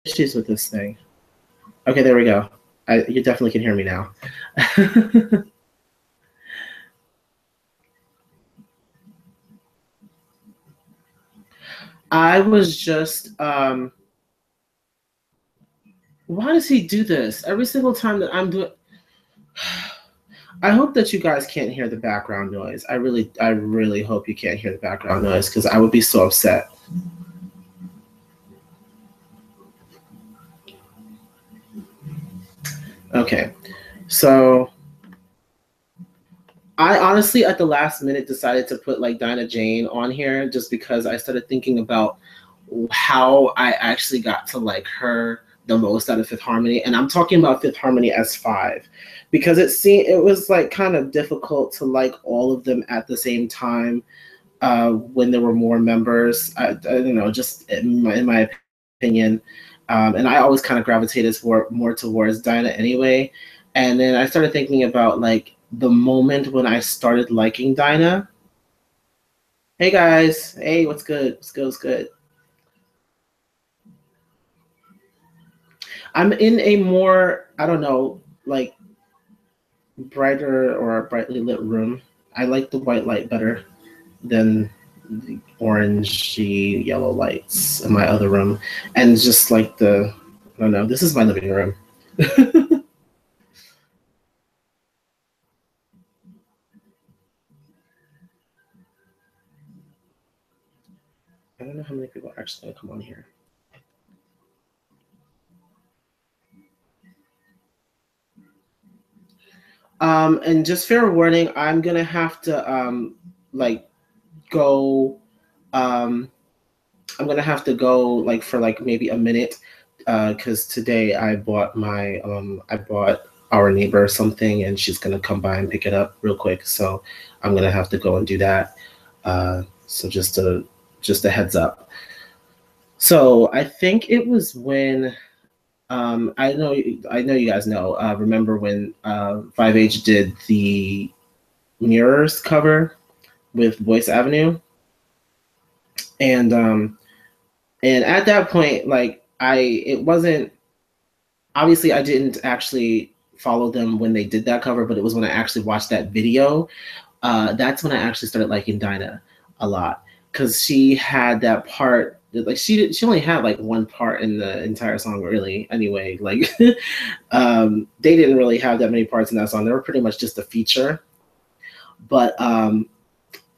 issues with this thing. Okay, there we go. You definitely can hear me now. I was just, why does he do this? Every single time that I'm doing, I hope that you guys can't hear the background noise. I really hope you can't hear the background noise because I would be so upset. Okay, so I honestly, at the last minute, decided to put like Dinah Jane on here just because I started thinking about how I actually got to like her the most out of Fifth Harmony, and I'm talking about Fifth Harmony S5 because it was like kind of difficult to like all of them at the same time when there were more members. I don't know, just in my opinion, and I always kind of gravitated more towards Dinah anyway. And then I started thinking about like the moment when I started liking Dinah. Hey guys, hey, what's good? What's good? What's good? I'm in a more, I don't know, like brighter or brightly lit room. I like the white light better than the orangey yellow lights in my other room. And just like I don't know, this is my living room. I don't know how many people are actually gonna come on here. And just fair warning, I'm gonna have to like go I'm gonna have to go like for like maybe a minute because today I bought our neighbor something and she's gonna come by and pick it up real quick. So I'm gonna have to go and do that. So just a heads up. So I think it was when I know you guys know. Remember when 5H did the Mirrors cover with Voice Avenue, and at that point, like it wasn't obviously I didn't actually follow them when they did that cover, but it was when I actually watched that video. That's when I actually started liking Dinah a lot because she had that part. Like she only had like one part in the entire song, really. Anyway, like they didn't really have that many parts in that song. They were pretty much just a feature. But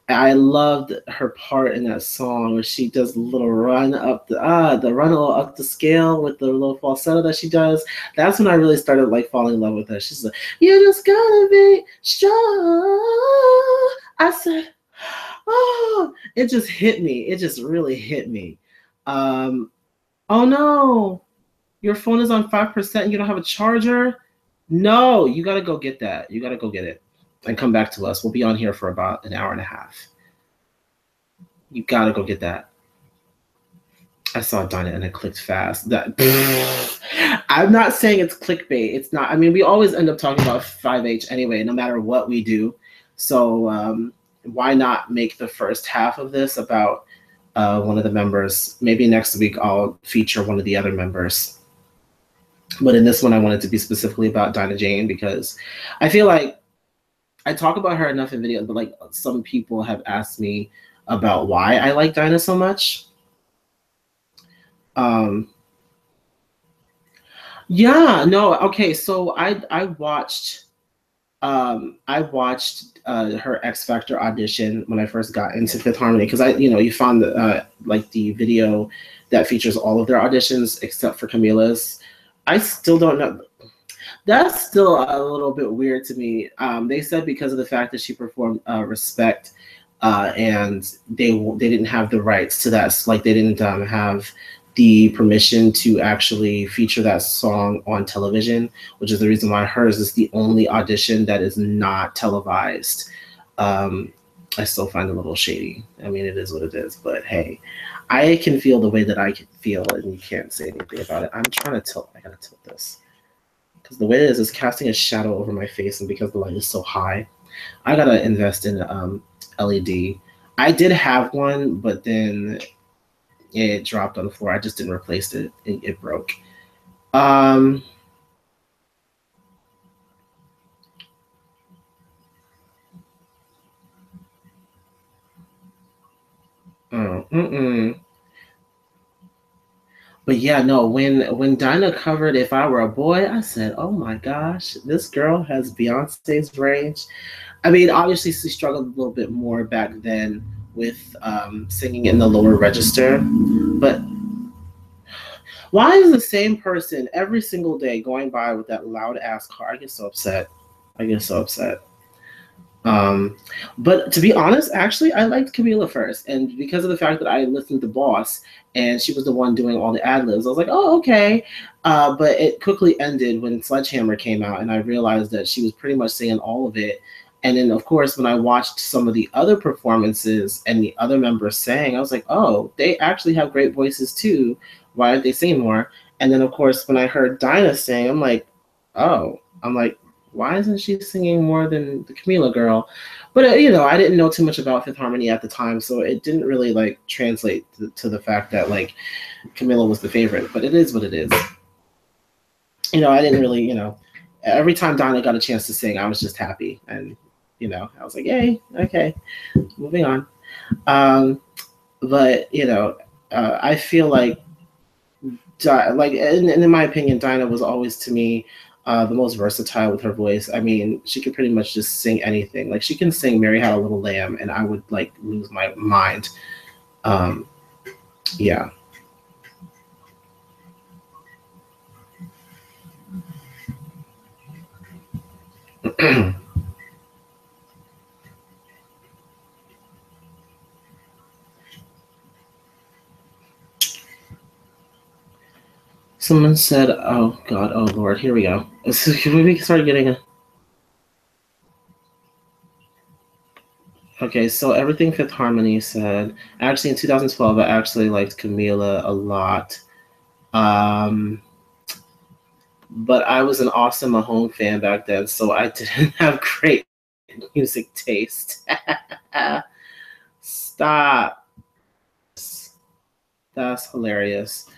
I loved her part in that song where she does a little run up the run up the scale with the little falsetto that she does. That's when I really started like falling in love with her. She's like, "You just gotta be strong." I said, "Oh!" It just hit me. It just really hit me. Oh no, your phone is on 5%. And you don't have a charger. No, you gotta go get that. You gotta go get it and come back to us. We'll be on here for about an hour and a half. You gotta go get that. I saw Dinah and it clicked fast. That I'm not saying it's clickbait. It's not. I mean, we always end up talking about 5H anyway, no matter what we do. So why not make the first half of this about one of the members? Maybe next week I'll feature one of the other members. But in this one, I wanted to be specifically about Dinah Jane because I feel like I talk about her enough in videos, but like some people have asked me about why I like Dinah so much. Yeah, no, okay. So I watched her X Factor audition when I first got into Fifth Harmony because you found the like the video that features all of their auditions except for Camila's. I still don't know. That's still a little bit weird to me. They said because of the fact that she performed Respect, and they didn't have the rights to that. Like they didn't have the permission to actually feature that song on television, which is the reason why hers is the only audition that is not televised. I still find it a little shady. I mean, it is what it is, but hey, I can feel the way that I can feel, and you can't say anything about it. I'm trying to tilt. I gotta tilt this because the way it is casting a shadow over my face, and because the light is so high, I gotta invest in LED. I did have one, but then It dropped on the floor. I just didn't replace it. It broke. Um, mm-mm. But yeah, no. When Dinah covered "If I Were a Boy," I said, "Oh my gosh, this girl has Beyonce's range." I mean, obviously, she struggled a little bit more back then with singing in the lower register. But why is the same person every single day going by with that loud ass car? I get so upset. I get so upset. Um, but to be honest, actually, I liked Camila first, and because of the fact that I listened to Boss, and she was the one doing all the ad libs, I was like, oh, okay. But it quickly ended when Sledgehammer came out, and I realized that she was pretty much singing all of it. And then, of course, when I watched some of the other performances and the other members sang, I was like, oh, they actually have great voices too. Why aren't they singing more? And then, of course, when I heard Dinah sing, I'm like, why isn't she singing more than the Camila girl? But I didn't know too much about Fifth Harmony at the time, so it didn't really like translate to the fact that like Camila was the favorite. But it is what it is. I didn't really, every time Donna got a chance to sing, I was just happy, and I was like, yay, okay, moving on. Um, but I feel like and in my opinion, Dinah was always to me the most versatile with her voice. I mean, she could pretty much just sing anything. Like she can sing "Mary Had a Little Lamb," and I would like lose my mind. Um, yeah. Someone said, "Oh God, oh Lord, here we go." We start getting a. Okay, so everything Fifth Harmony said. Actually, in 2012, I actually liked Camila a lot. Um, but I was an Austin Mahone fan back then, so I didn't have great music taste. Stop. That's hilarious.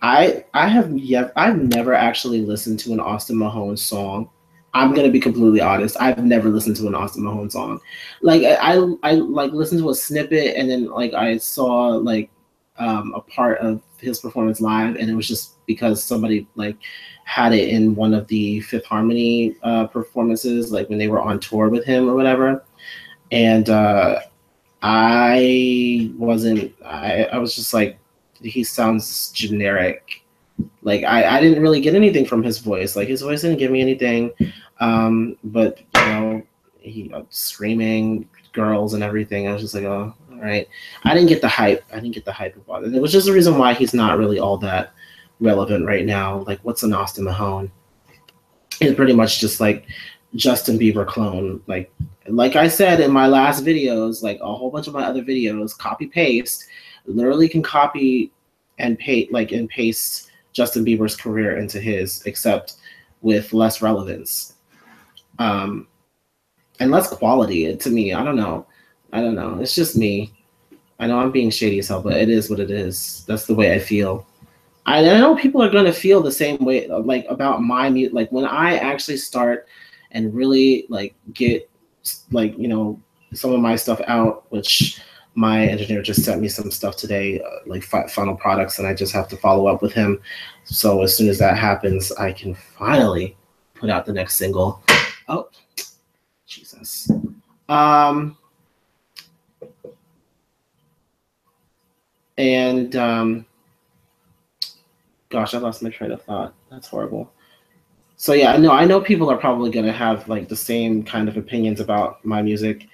I've never actually listened to an Austin Mahone song. I'm gonna be completely honest. I've never listened to an Austin Mahone song. Like I like listened to a snippet and then like I saw like a part of his performance live, and it was just because somebody like had it in one of the Fifth Harmony performances, like when they were on tour with him or whatever. And I was just like, he sounds generic. Like I didn't really get anything from his voice. Like his voice didn't give me anything. But he screaming girls and everything. I was just like, oh, all right. I didn't get the hype. I didn't get the hype about it. It was just the reason why he's not really all that relevant right now. Like, what's an Austin Mahone? It's pretty much just like Justin Bieber clone. Like I said in my last videos, like a whole bunch of my other videos, copy paste, literally can copy and paste Justin Bieber's career into his, except with less relevance, and less quality. To me, I don't know. I don't know. It's just me. I know I'm being shady as hell, but it is what it is. That's the way I feel. I know people are gonna feel the same way, like about my music. Like when I actually start and really like get like some of my stuff out, which my engineer just sent me some stuff today, like final products, and I just have to follow up with him. So as soon as that happens, I can finally put out the next single. Oh, Jesus. Um, and Gosh, I lost my train of thought. That's horrible. So yeah, I know people are probably gonna have like the same kind of opinions about my music,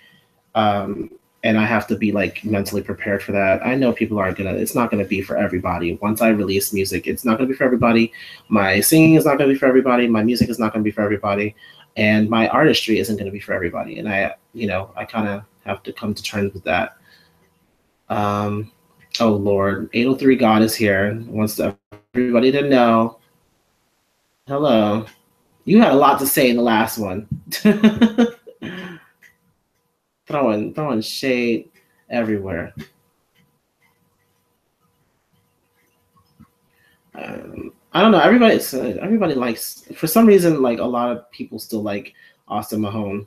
um, and I have to be like mentally prepared for that. I know people aren't gonna. It's not gonna be for everybody. Once I release music, it's not gonna be for everybody. My singing is not gonna be for everybody. My music is not gonna be for everybody, and my artistry isn't gonna be for everybody. And I kind of have to come to terms with that. Um, oh Lord, 803 God is here. Wants everybody to know. Hello. You had a lot to say in the last one. throwing shade everywhere. I don't know. Everybody likes, for some reason, like a lot of people still like Austin Mahone.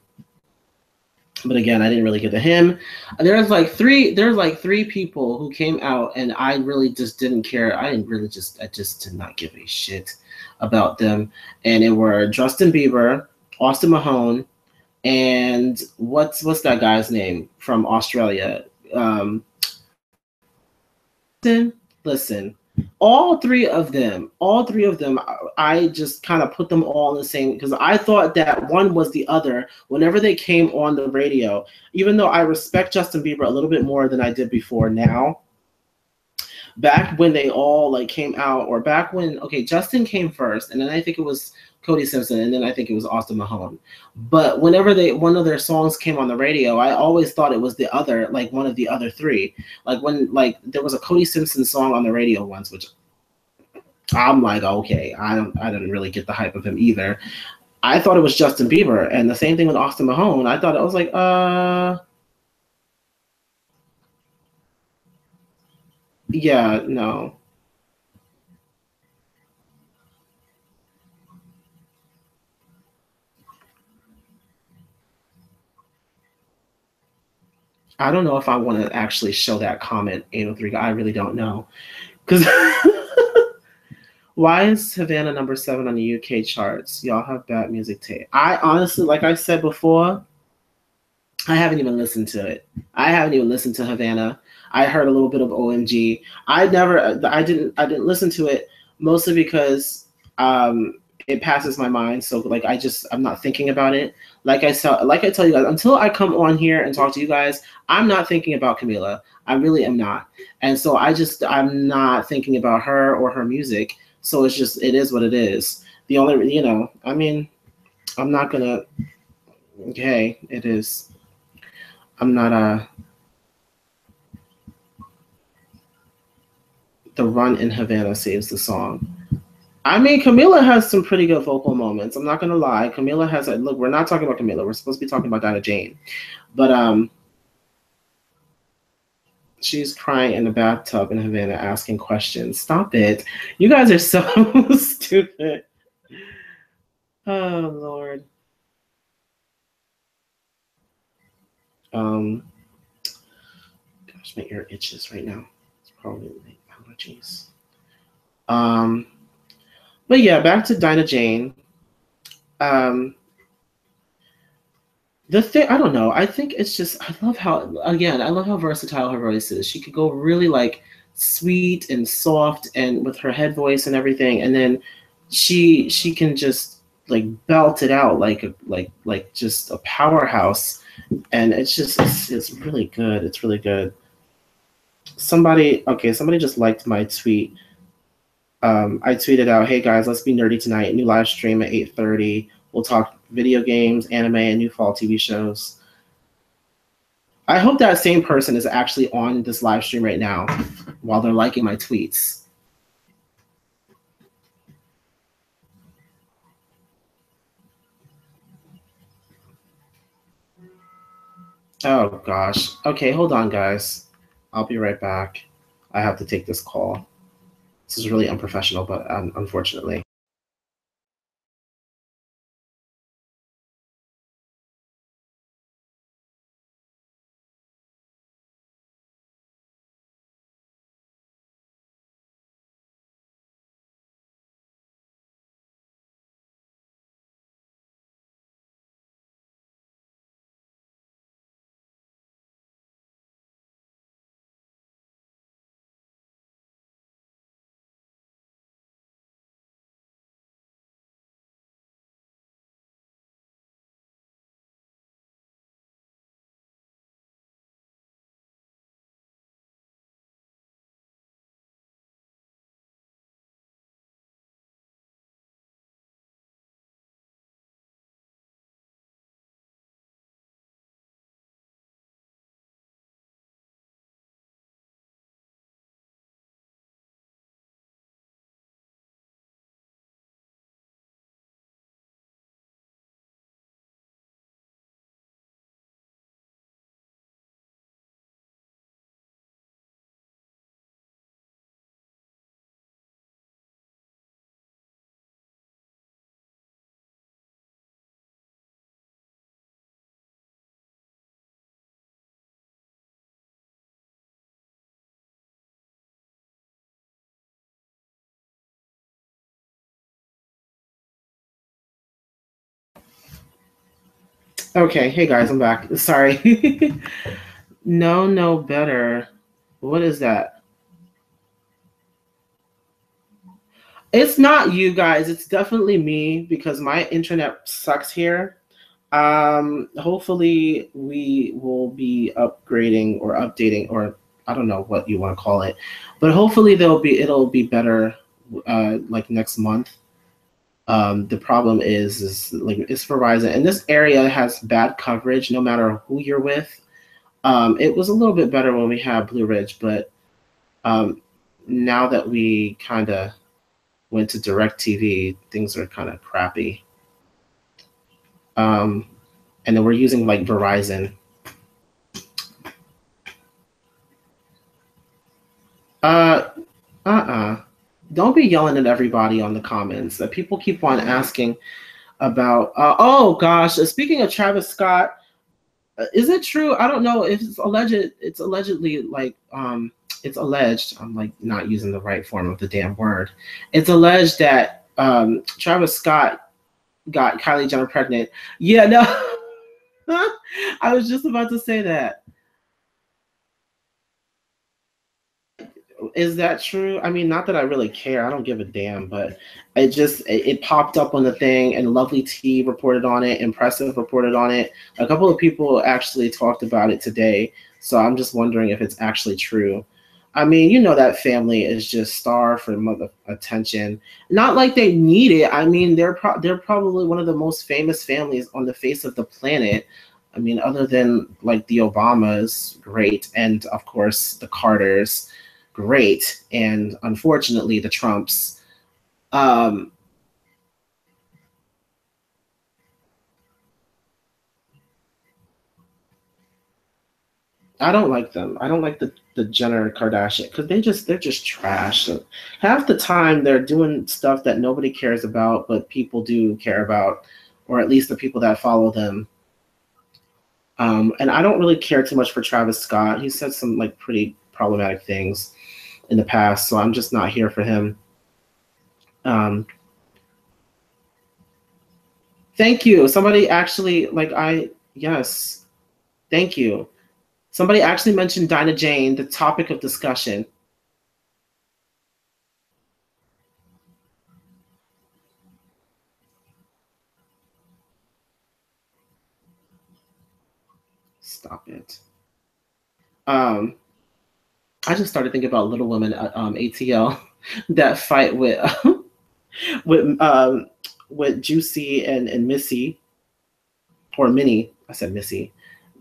But again, I didn't really get to him. There's like three people who came out, and I really just didn't care. I just did not give a shit about them. And it were Justin Bieber, Austin Mahone, and what's that guy's name from Australia? Listen, all three of them, I just kind of put them all in the same, because I thought that one was the other whenever they came on the radio. Even though I respect Justin Bieber a little bit more than I did before now, back when they all like came out, or back when, okay, Justin came first, and then I think it was Cody Simpson, and then I think it was Austin Mahone. But whenever one of their songs came on the radio, I always thought it was the other, like one of the other three. Like when, like, there was a Cody Simpson song on the radio once, which I'm like, okay, I didn't really get the hype of him either. I thought it was Justin Bieber, and the same thing with Austin Mahone. I thought it was like, yeah, no. I don't know if I want to actually show that comment 803. I really don't know. Because why is Havana number 7 on the UK charts? Y'all have bad music taste. I honestly, like I said before, I haven't even listened to it. I haven't even listened to Havana. I heard a little bit of OMG. I didn't listen to it, mostly because it passes my mind. So like I'm not thinking about it. Like I tell you guys, until I come on here and talk to you guys, I'm not thinking about Camila. I really am not. And so I'm not thinking about her or her music. So it is what it is. The only, I mean, I'm not gonna. Okay, it is. I'm not the run in Havana saves the song. I mean, Camila has some pretty good vocal moments. I'm not gonna lie. Camila has a look. We're not talking about Camila. We're supposed to be talking about Dinah Jane, but she's crying in the bathtub in Havana, asking questions. Stop it! You guys are so stupid. Oh Lord. Um, gosh, my ear itches right now. It's probably my allergies. Um, but yeah, back to Dinah Jane. Um, the thing, I don't know. I think it's just, I love how versatile her voice is. She could go really like sweet and soft and with her head voice and everything, and then she can just like belt it out like just a powerhouse. And it's really good. It's really good. Somebody just liked my tweet. I tweeted out, "Hey guys, let's be nerdy tonight. New live stream at 8:30. We'll talk video games, anime, and new fall TV shows." I hope that same person is actually on this live stream right now while they're liking my tweets. Oh gosh. Okay, hold on, guys. I'll be right back. I have to take this call. This is really unprofessional, but unfortunately. Okay, hey guys, I'm back. Sorry. No, no better. What is that? It's not you guys. It's definitely me because my internet sucks here. Hopefully we will be upgrading or updating, or I don't know what you want to call it, but hopefully it'll be better like next month. The problem is like it's Verizon, and this area has bad coverage no matter who you're with. It was a little bit better when we had Blue Ridge, but um, now that we kind of went to Direct TV, things are kind of crappy. Um, and then we're using like Verizon. Uh, uh-uh. Don't be yelling at everybody on the comments. People keep on asking about. Oh gosh, speaking of Travis Scott, is it true? I don't know if it's alleged. It's allegedly like it's alleged. I'm like not using the right form of the damn word. It's alleged that Travis Scott got Kylie Jenner pregnant. Yeah, no. I was just about to say that. Is that true? I mean, not that I really care. I don't give a damn, but it popped up on the thing, and Lovely T reported on it. Impressive reported on it. A couple of people actually talked about it today. So I'm just wondering if it's actually true. I mean, you know that family is just starved for mother attention. Not like they need it. I mean, they're probably one of the most famous families on the face of the planet. I mean, other than like the Obamas, great, and of course the Carters, great, and unfortunately the Trumps. Um, I don't like them. I don't like the Jenner Kardashian because they're just trash. Half the time they're doing stuff that nobody cares about, but people do care about, or at least the people that follow them. And I don't really care too much for Travis Scott. He said some like pretty problematic things in the past, so I'm just not here for him. Um, thank you. Somebody actually like I yes, thank you. Somebody actually mentioned Dinah Jane, the topic of discussion. Stop it. Um, I just started thinking about Little Women at ATL, that fight with with Juicy and Missy, or Minnie. I said Missy,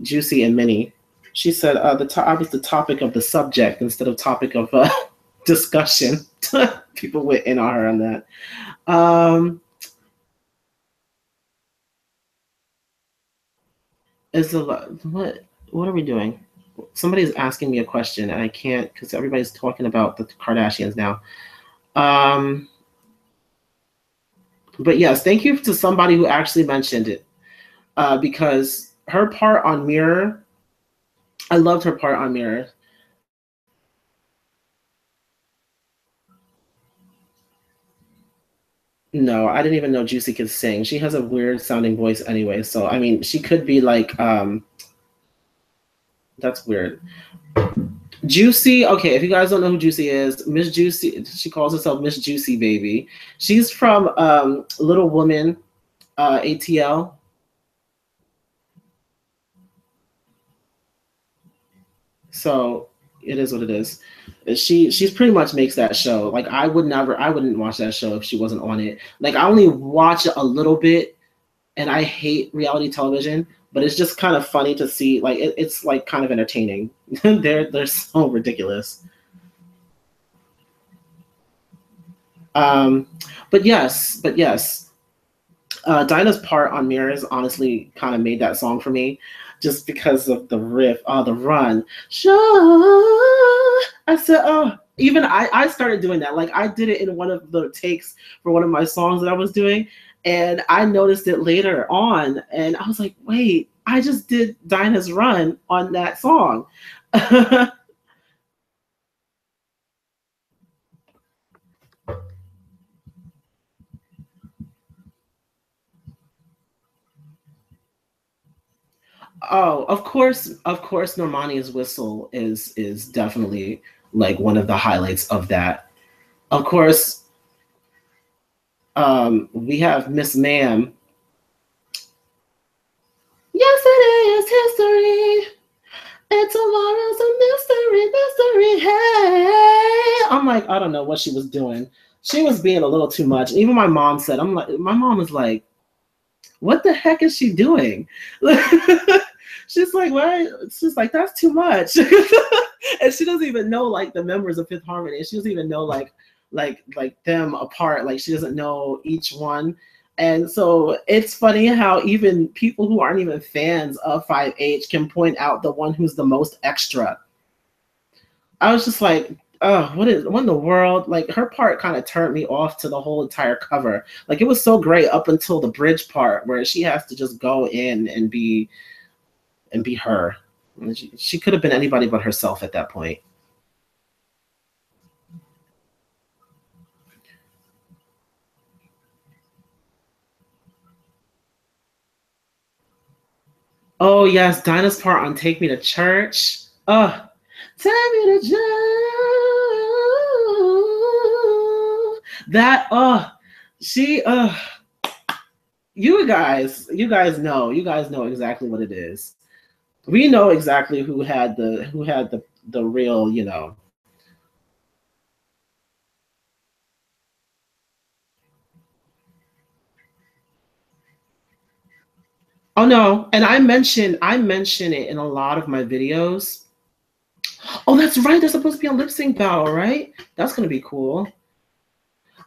Juicy and Minnie. She said I was the topic of the subject instead of topic of discussion. People went in on her on that. Um, is the what are we doing? Somebody's asking me a question and I can't because everybody's talking about the Kardashians now. Um, but yes, thank you to somebody who actually mentioned it because her part on Mirror, I loved her part on Mirror. No, I didn't even know Juicy could sing. She has a weird sounding voice anyway, so I mean, she could be like, that's weird. Juicy, okay, if you guys don't know who Juicy is, Miss Juicy, she calls herself Miss Juicy Baby. She's from Little Woman, ATL. So it is what it is. She's pretty much makes that show. Like I wouldn't watch that show if she wasn't on it. Like I only watch it a little bit, and I hate reality television, but it's just kind of funny to see. Like it's like kind of entertaining. They're so ridiculous. Um, but yes, Dinah's part on Mirrors honestly kind of made that song for me, just because of the riff, the run. Sure. I said, oh, even I started doing that. Like I did it in one of the takes for one of my songs that I was doing, and I noticed it later on, and I was like, wait, I just did Dinah's run on that song. Oh, of course, Normani's whistle is definitely like one of the highlights of that. Of course, we have Miss Ma'am. Yes, it is history. And tomorrow's a mystery, mystery. Hey, I'm like, I don't know what she was doing. She was being a little too much. Even my mom said, I'm like, my mom was like, what the heck is she doing? She's like, what? She's like, that's too much. And she doesn't even know like the members of Fifth Harmony. She doesn't even know like them apart. Like she doesn't know each one. And so it's funny how even people who aren't even fans of 5H can point out the one who's the most extra. I was just like, oh, what in the world? Like her part kind of turned me off to the whole entire cover. Like it was so great up until the bridge part where she has to just go in and be her. She could have been anybody but herself at that point. Oh yes, Dinah's part on "Take Me to Church." Take me to church. That she you guys know exactly what it is. We know exactly who had the real, you know. Oh no, and I mention it in a lot of my videos. Oh, that's right. They're supposed to be on lip sync battle, right? That's gonna be cool.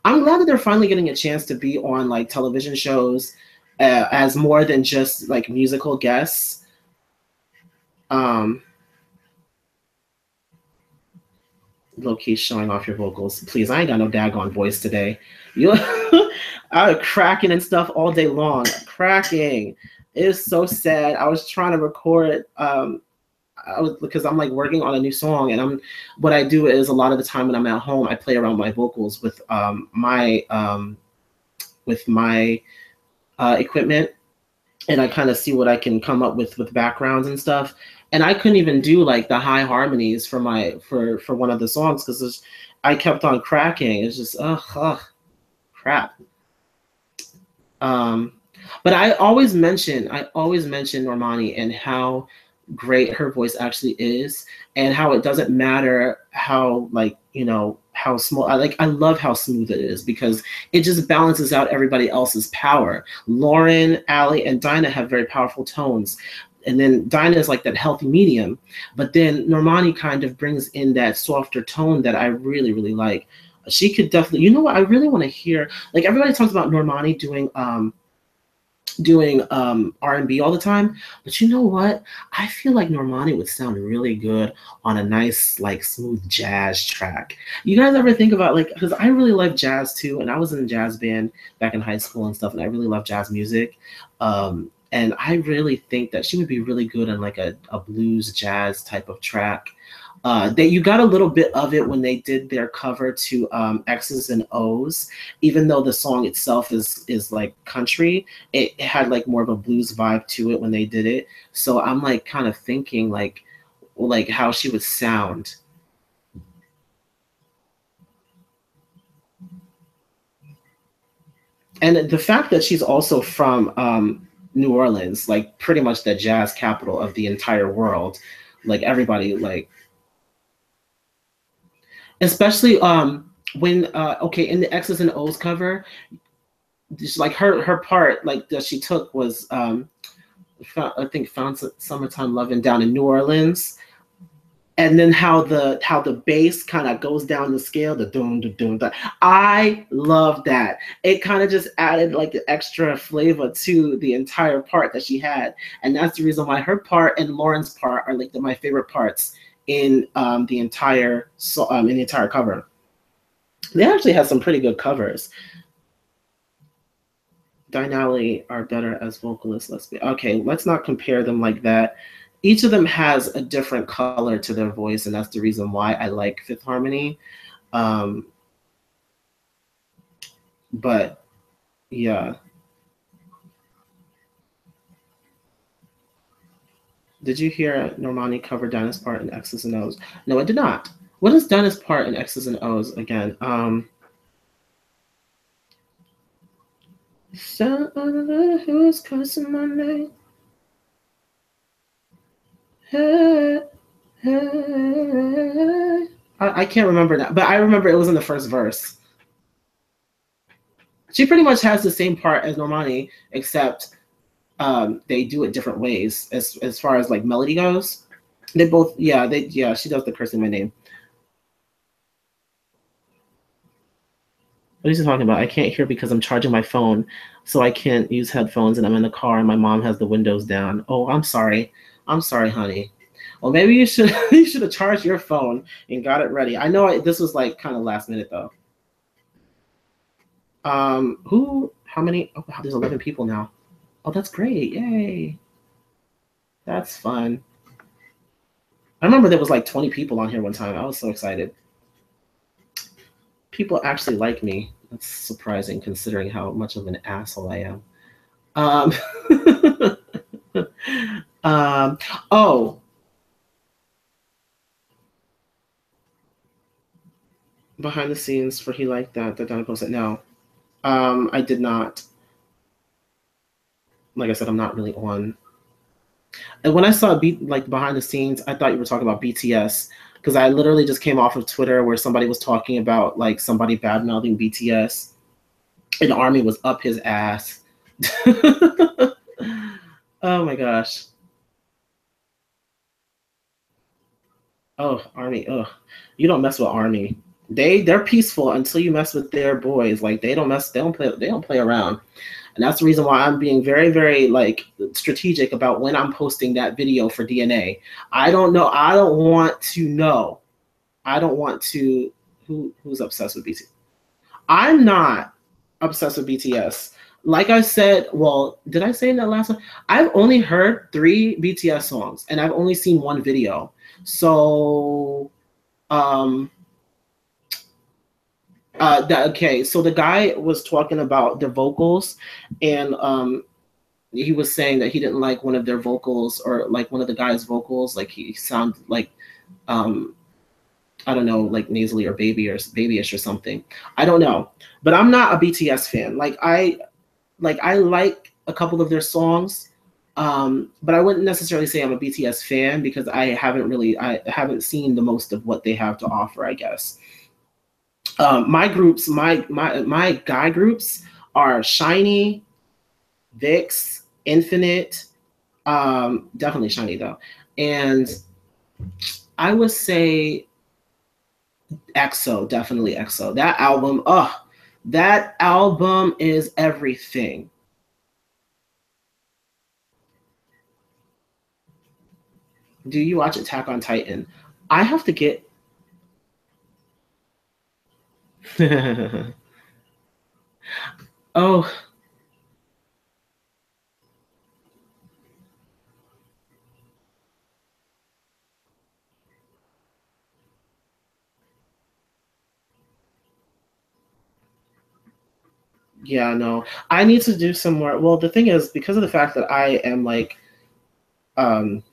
I'm glad that they're finally getting a chance to be on like television shows as more than just like musical guests. Um, Low key showing off your vocals, please. I ain't got no daggone voice today. You, I'm cracking and stuff all day long. Cracking. It is so sad. I was trying to record. I was because I'm like working on a new song, and I'm what I do is a lot of the time when I'm at home, I play around my vocals with my equipment, and I kind of see what I can come up with backgrounds and stuff. And I couldn't even do like the high harmonies for for one of the songs because I kept on cracking. It's just crap. Um, but I always mention Normani and how great her voice actually is, and how it doesn't matter how like you know how small. I love how smooth it is because it just balances out everybody else's power. Lauren, Allie, and Dinah have very powerful tones. And then Dinah is like that healthy medium, but then Normani kind of brings in that softer tone that I really, really like. She could definitely, you know what, I really want to hear, like everybody talks about Normani doing R&B all the time, but you know what? I feel like Normani would sound really good on a nice like smooth jazz track. You guys ever think about like because I really love jazz too, and I was in a jazz band back in high school and stuff, and I really love jazz music. And I really think that she would be really good on like a blues jazz type of track. That you got a little bit of it when they did their cover to X's and O's, even though the song itself is like country, it had like more of a blues vibe to it when they did it. So I'm like kind of thinking like how she would sound. And the fact that she's also from New Orleans, like pretty much the jazz capital of the entire world, like everybody like especially when okay in the X's and O's cover, just like her part like that she took was I think found summertime loving down in New Orleans, and then how the bass kind of goes down the scale, the doom, the doom, the I love that. It kind of just added like the extra flavor to the entire part that she had, and that's the reason why her part and Lauren's part are like my favorite parts in in the entire cover. They actually have some pretty good covers. Dinali are better as vocalists. Let's be okay. Let's not compare them like that. Each of them has a different color to their voice, and that's the reason why I like Fifth Harmony. Um, but yeah, Did you hear Normani cover Dinah's part in X's and O's? No, I did not. What is Dinah's part in X's and O's again? Who's cussing my name? Hey, hey. I can't remember that, but I remember it was in the first verse. She pretty much has the same part as Normani, except they do it different ways as far as like melody goes. They both, yeah, she does the cursing my name. What are you talking about? I can't hear because I'm charging my phone, so I can't use headphones, and I'm in the car, and my mom has the windows down. Oh, I'm sorry. I'm sorry, honey. Well, maybe you should you should have charged your phone and got it ready. I know this was like kind of last minute though. Who? How many? Oh, wow, there's 11 people now. Oh, that's great! Yay! That's fun. I remember there was like 20 people on here one time. I was so excited. People actually like me. That's surprising considering how much of an asshole I am. Um, oh, behind the scenes for He Liked That Dinah posted. No, I did not. Like I said, I'm not really on. And when I saw like behind the scenes, I thought you were talking about BTS because I literally just came off of Twitter where somebody was talking about like somebody bad mouthing BTS, and Army was up his ass. Oh my gosh. Oh, Army. Oh, you don't mess with Army. They're peaceful until you mess with their boys. Like they don't mess. They don't play around. And that's the reason why I'm being very, very like strategic about when I'm posting that video for DNA. I don't know. I don't want to know. I don't want to. Who's obsessed with BTS? I'm not obsessed with BTS. Like I said, well, did I say in that last one? I've only heard 3 BTS songs and I've only seen one video. So, okay. So the guy was talking about the vocals, and he was saying that he didn't like one of their vocals or like one of the guys' vocals. Like he sounded like um, I don't know, like nasally or babyish or something. I don't know, but I'm not a BTS fan. I like a couple of their songs, but I wouldn't necessarily say I'm a BTS fan because I haven't seen the most of what they have to offer, I guess. My groups, my guy groups are Shiny, VIX, Infinite, definitely Shiny though, and I would say EXO, definitely EXO. That album is everything. Do you watch Attack on Titan? I have to get. Oh, yeah, no. I need to do some more. Well, the thing is, because of the fact that I am like, um,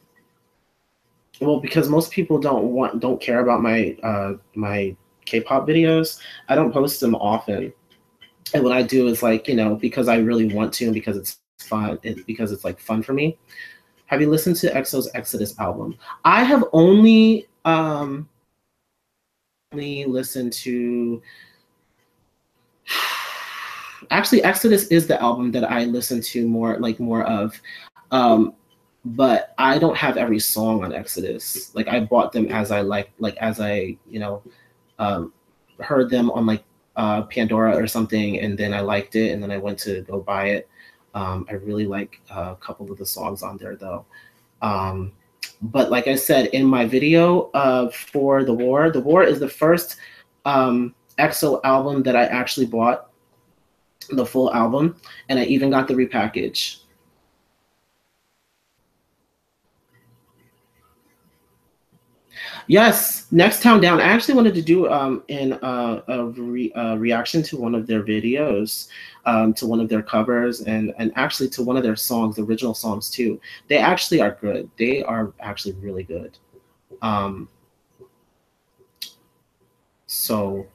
well, because most people don't care about my K-pop videos, I don't post them often. And what I do is like, because I really want to and because it's fun, because it's like fun for me. Have you listened to EXO's Exodus album? I have only listened to. Actually, Exodus is the album that I listen to more of. Um, but I don't have every song on Exodus. Like I bought them as I as I um, heard them on like Pandora or something, and then I liked it, and then I went to go buy it. I really like a couple of the songs on there though. But like I said in my video for The War is the first EXO album that I actually bought the full album, and I even got the repackage. Yes, next town down. I actually wanted to do in reaction to one of their videos, to one of their covers, and actually to one of their songs, the original songs too. They actually are good. They are actually really good. Um, so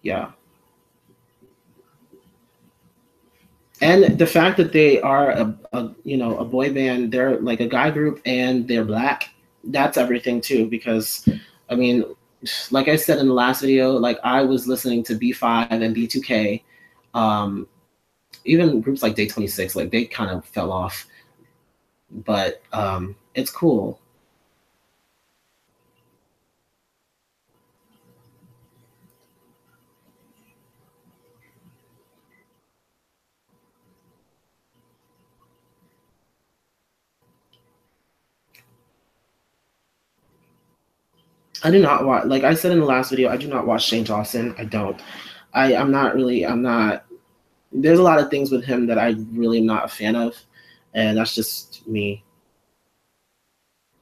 yeah, and the fact that they are a a boy band, they're like a guy group and they're black. That's everything too, because I mean, like I said in the last video, like I was listening to B5 and B2K. Um, Even groups like Day 26, like they kind of fell off, but it's cool. I do not watch, like I said in the last video, I do not watch Shane Dawson. I don't. I'm not really, I'm not, there's a lot of things with him that I really am not a fan of, and that's just me.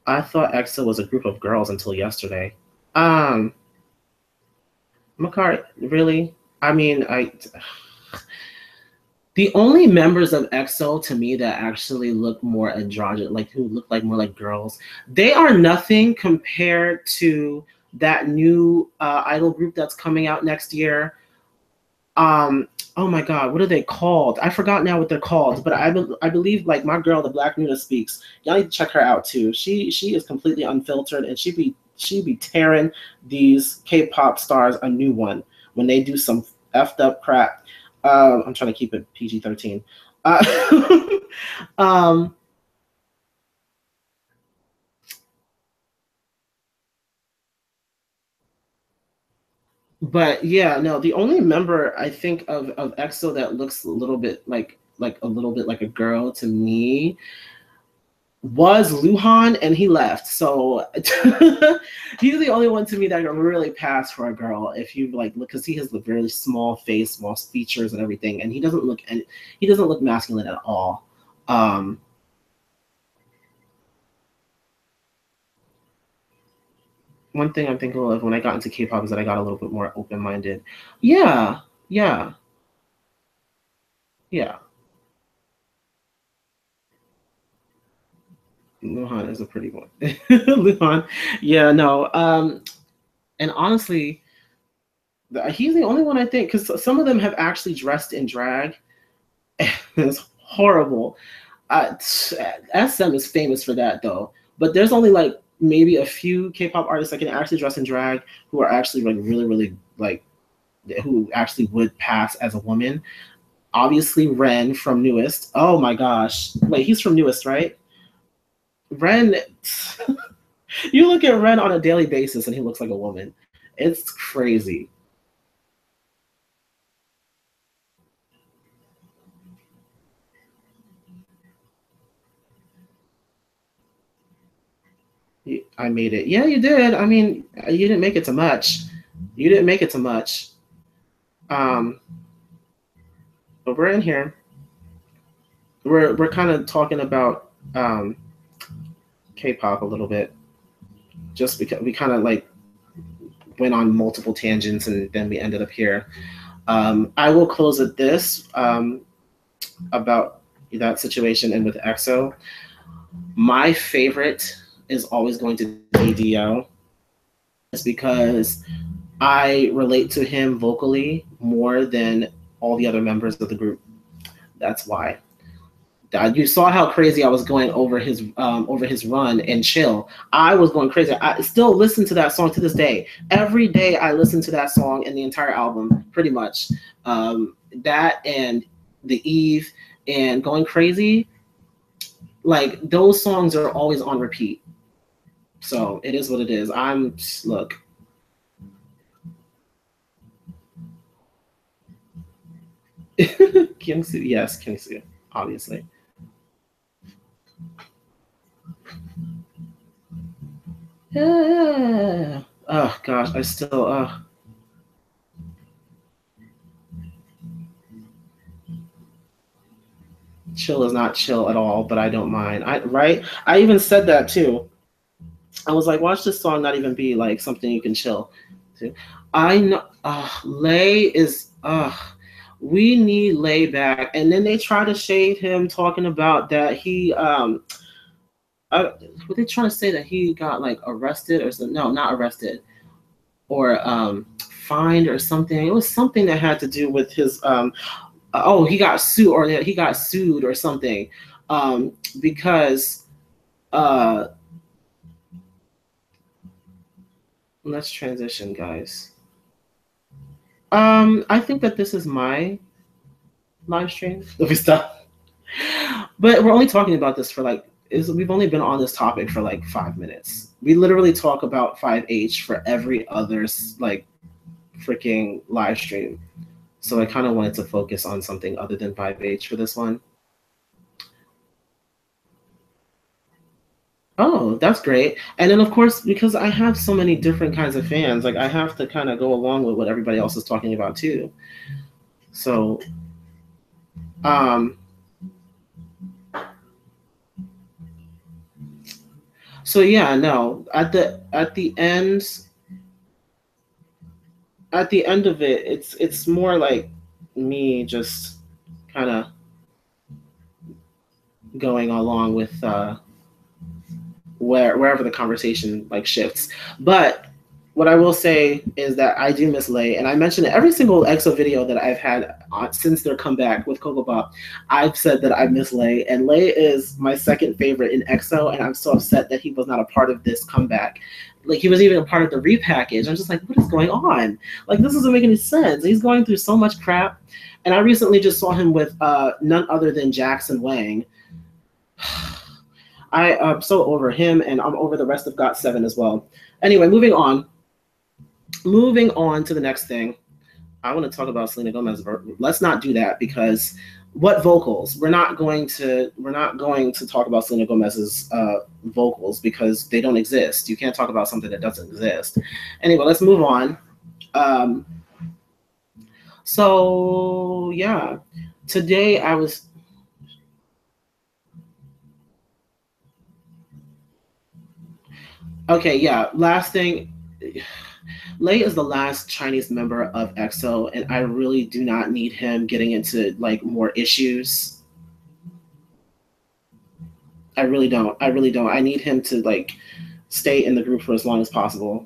I thought EXO was a group of girls until yesterday. Um, Makari, really? I mean, the only members of EXO to me that actually look more androgynous, like who look like more like girls, they are nothing compared to that new idol group that's coming out next year. Oh my God, what are they called? I forgot now what they're called, but I believe like my girl, the Black Nuna speaks. Y'all need to check her out too. She is completely unfiltered, and she be tearing these K-pop stars a new one when they do some effed up crap. I'm trying to keep it PG-13. Um, but yeah, no, the only member I think of EXO that looks a little bit like a little bit like a girl to me was Luhan, and he left. So he's the only one to me that can really pass for a girl if you like look, because he has a very small face, small features, and everything, and he doesn't look masculine at all. Um, One thing I'm thinking of when I got into K-pop is that I got a little bit more open-minded. Yeah, yeah, yeah. Luhan is a pretty one. Luhan, yeah, no. And honestly, he's the only one I think, because some of them have actually dressed in drag. It's horrible. SM is famous for that though, but there's only like maybe a few K-pop artists that can actually dress in drag who are actually like really, really like who actually would pass as a woman. Obviously, Ren from Newest. Oh my gosh, wait, he's from Newest, right? Ren, you look at Ren on a daily basis and he looks like a woman. It's crazy. I made it. Yeah, you did. I mean, you didn't make it to much. You didn't make it to much. Um, but we're in here. We're kind of talking about K-pop a little bit, just because we kind of like went on multiple tangents and then we ended up here. I will close with this about that situation and with EXO. My favorite is always going to be Dio. It's because I relate to him vocally more than all the other members of the group. That's why. You saw how crazy I was going over his run and chill. I was going crazy. I still listen to that song to this day. Every day I listen to that song and the entire album, pretty much. That and the Eve and Going Crazy, like those songs are always on repeat. So it is what it is. I'm look. Kyungsu, yes, Kyungsu, obviously. Yeah. Oh gosh, I still chill is not chill at all, but I don't mind. I even said that too. I was like, watch this song not even be like something you can chill to. I know Lay is we need Lay back. And then they try to shade him talking about that he were they trying to say that he got like arrested or something? No, not arrested. Or fined or something. It was something that had to do with his oh, he got sued or he got sued or something. Because uh let's transition, guys. I think that this is my live stream. Let me stop. But we're only talking about this for like we've only been on this topic for like 5 minutes. We literally talk about 5H for every other like freaking live stream. So I kind of wanted to focus on something other than 5H for this one. Oh, that's great. And then of course, because I have so many different kinds of fans, like I have to kind of go along with what everybody else is talking about too. So um so yeah, no. At the end of it, it's more like me just kind of going along with wherever the conversation like shifts. But what I will say is that I do miss Lay, and I mentioned it every single EXO video that I've had since their comeback with Coco Pop. I've said that I miss Lay, and Lay is my second favorite in EXO, and I'm so upset that he was not a part of this comeback. Like he was even a part of the repackage. I'm just like, what is going on? Like this doesn't make any sense. He's going through so much crap, and I recently just saw him with none other than Jackson Wang. I'm so over him, and I'm over the rest of GOT7 as well. Anyway, moving on. Moving on to the next thing. I want to talk about Selena Gomez. Let's not do that because what vocals? We're not going to talk about Selena Gomez's vocals because they don't exist. You can't talk about something that doesn't exist. Anyway, let's move on. So yeah, today I was. Okay, yeah. Last thing. Lay is the last Chinese member of EXO, and I really do not need him getting into like more issues. I really don't. I really don't. I need him to like stay in the group for as long as possible.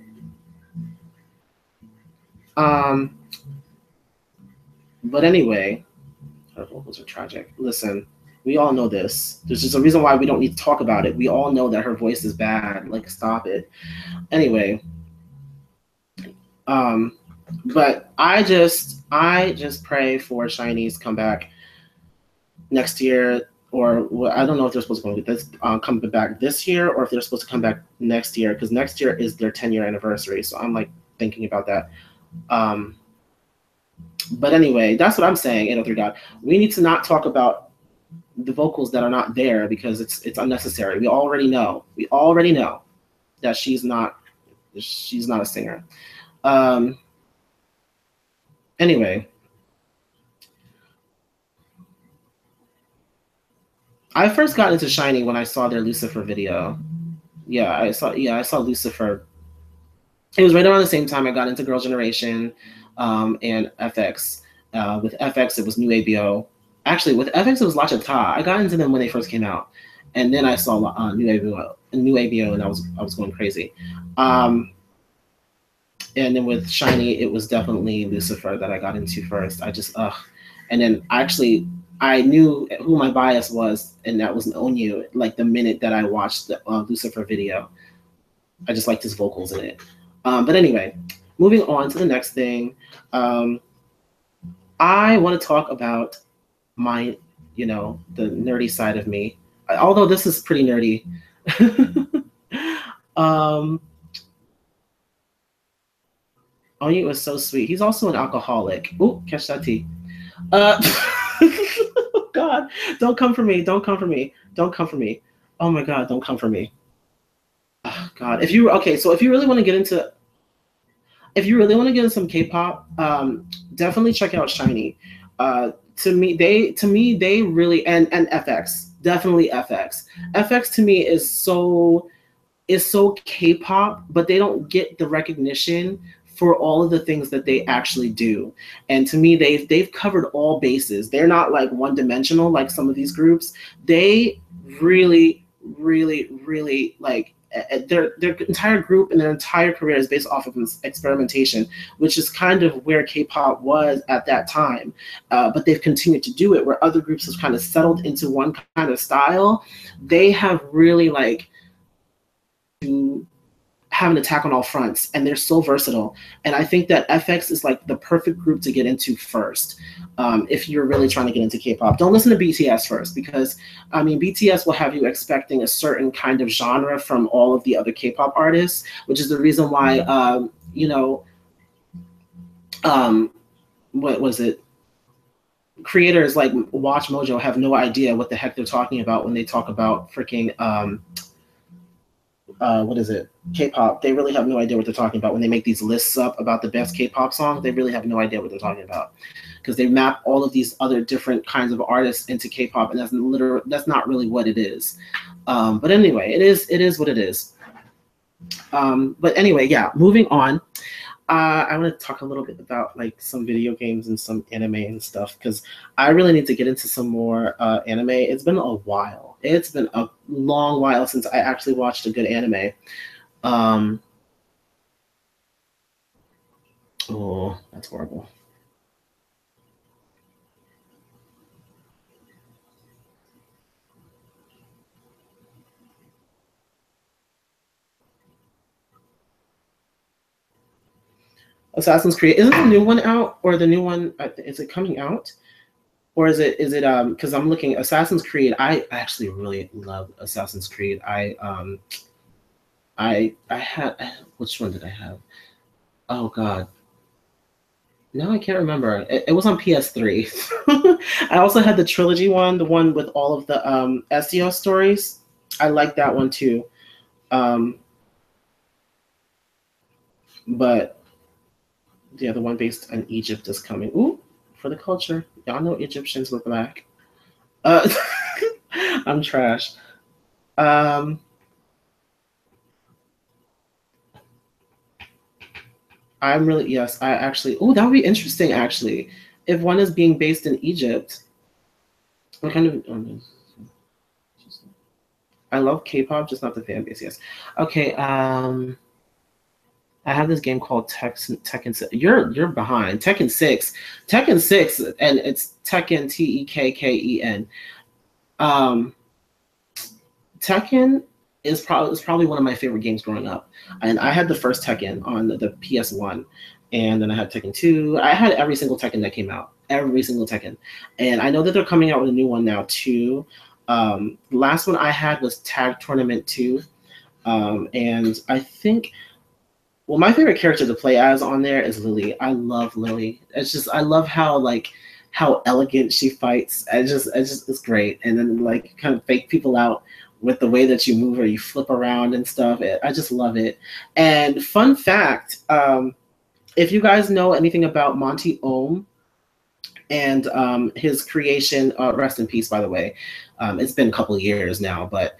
But anyway, her vocals are tragic. Listen, we all know this. There's just a reason why we don't need to talk about it. We all know that her voice is bad. Like, stop it. Anyway, but I just pray for SHINee's comeback next year, or I don't know if they're supposed to come back this year or if they're supposed to come back next year, because next year is their 10-year anniversary. So I'm like thinking about that. But anyway, that's what I'm saying. 803 God, we need to not talk about the vocals that are not there because it's unnecessary. We already know that she's not a singer. Anyway, I first got into SHINee when I saw their Lucifer video. Yeah, I saw Lucifer. It was right around the same time I got into Girl Generation and FX. With FX, it was New ABO. Actually, with FX, it was La Chata. I got into them when they first came out, and then I saw New ABO, and I was going crazy. And then with SHINee, it was definitely Lucifer that I got into first. I just and then I knew who my bias was, and that was Onyu. Like the minute that I watched the Lucifer video, I just liked his vocals in it. But anyway, moving on to the next thing. I want to talk about my, the nerdy side of me. Although this is pretty nerdy. Onyu was so sweet. He's also an alcoholic. Ooh, catch that tea. God, don't come for me. Don't come for me. Don't come for me. Oh my God, don't come for me. Oh, God, if you really want to get into some K-pop, definitely check out SHINee. To me, they really and FX, definitely FX. FX to me is so is so K-pop, but they don't get the recognition for all of the things that they actually do. And to me, they've covered all bases. They're not like one dimensional like some of these groups. They really, really, really like their entire group and their entire career is based off of experimentation, which is kind of where K-pop was at that time. But they've continued to do it where other groups have kind of settled into one kind of style. They have really like to have an attack on all fronts, and they're so versatile. And I think that FX is like the perfect group to get into first. If you're really trying to get into K-pop, don't listen to BTS first, because I mean BTS will have you expecting a certain kind of genre from all of the other K-pop artists, which is the reason why what was it? Creators like Watch Mojo have no idea what the heck they're talking about when they talk about freaking what is it? K-pop. They really have no idea what they're talking about when they make these lists up about the best K-pop songs. They really have no idea what they're talking about, because they map all of these other different kinds of artists into K-pop, and that's not really what it is. But anyway, it is what it is. But anyway, yeah. Moving on. I want to talk a little bit about like some video games and some anime and stuff, because I really need to get into some more anime. It's been a while. It's been a long while since I actually watched a good anime. Oh, that's horrible. Assassin's Creed, isn't the new one out, or the new one is it coming out, or is it because I'm looking Assassin's Creed. I actually really love Assassin's Creed. I had, which one did I have? Oh God, no, I can't remember. It was on PS3. I also had the trilogy one, the one with all of the Ezio stories. I like that one too. Um, but yeah, the one based on Egypt is coming. Ooh, for the culture. Y'all know Egyptians were black. Uh, I'm trash. Um, I'm really, yes, I actually, oh, that would be interesting actually. If one is being based in Egypt, what kind of, I love K-pop, just not the fan base, yes. Okay, I have this game called Tekken 6. You're behind. Tekken 6. Tekken 6, and it's Tekken Tekken. Um, Tekken is probably one of my favorite games growing up. And I had the first Tekken on the PS1, and then I had Tekken 2. I had every single Tekken that came out. Every single Tekken. And I know that they're coming out with a new one now too. The last one I had was Tag Tournament 2. And I think, well, my favorite character to play as on there is Lily. I love Lily. It's just, I love how elegant she fights. It's great. And then like kind of fake people out with the way that you move or you flip around and stuff. I just love it. And fun fact, if you guys know anything about Monty Ohm and his creation, rest in peace, by the way. It's been a couple of years now, but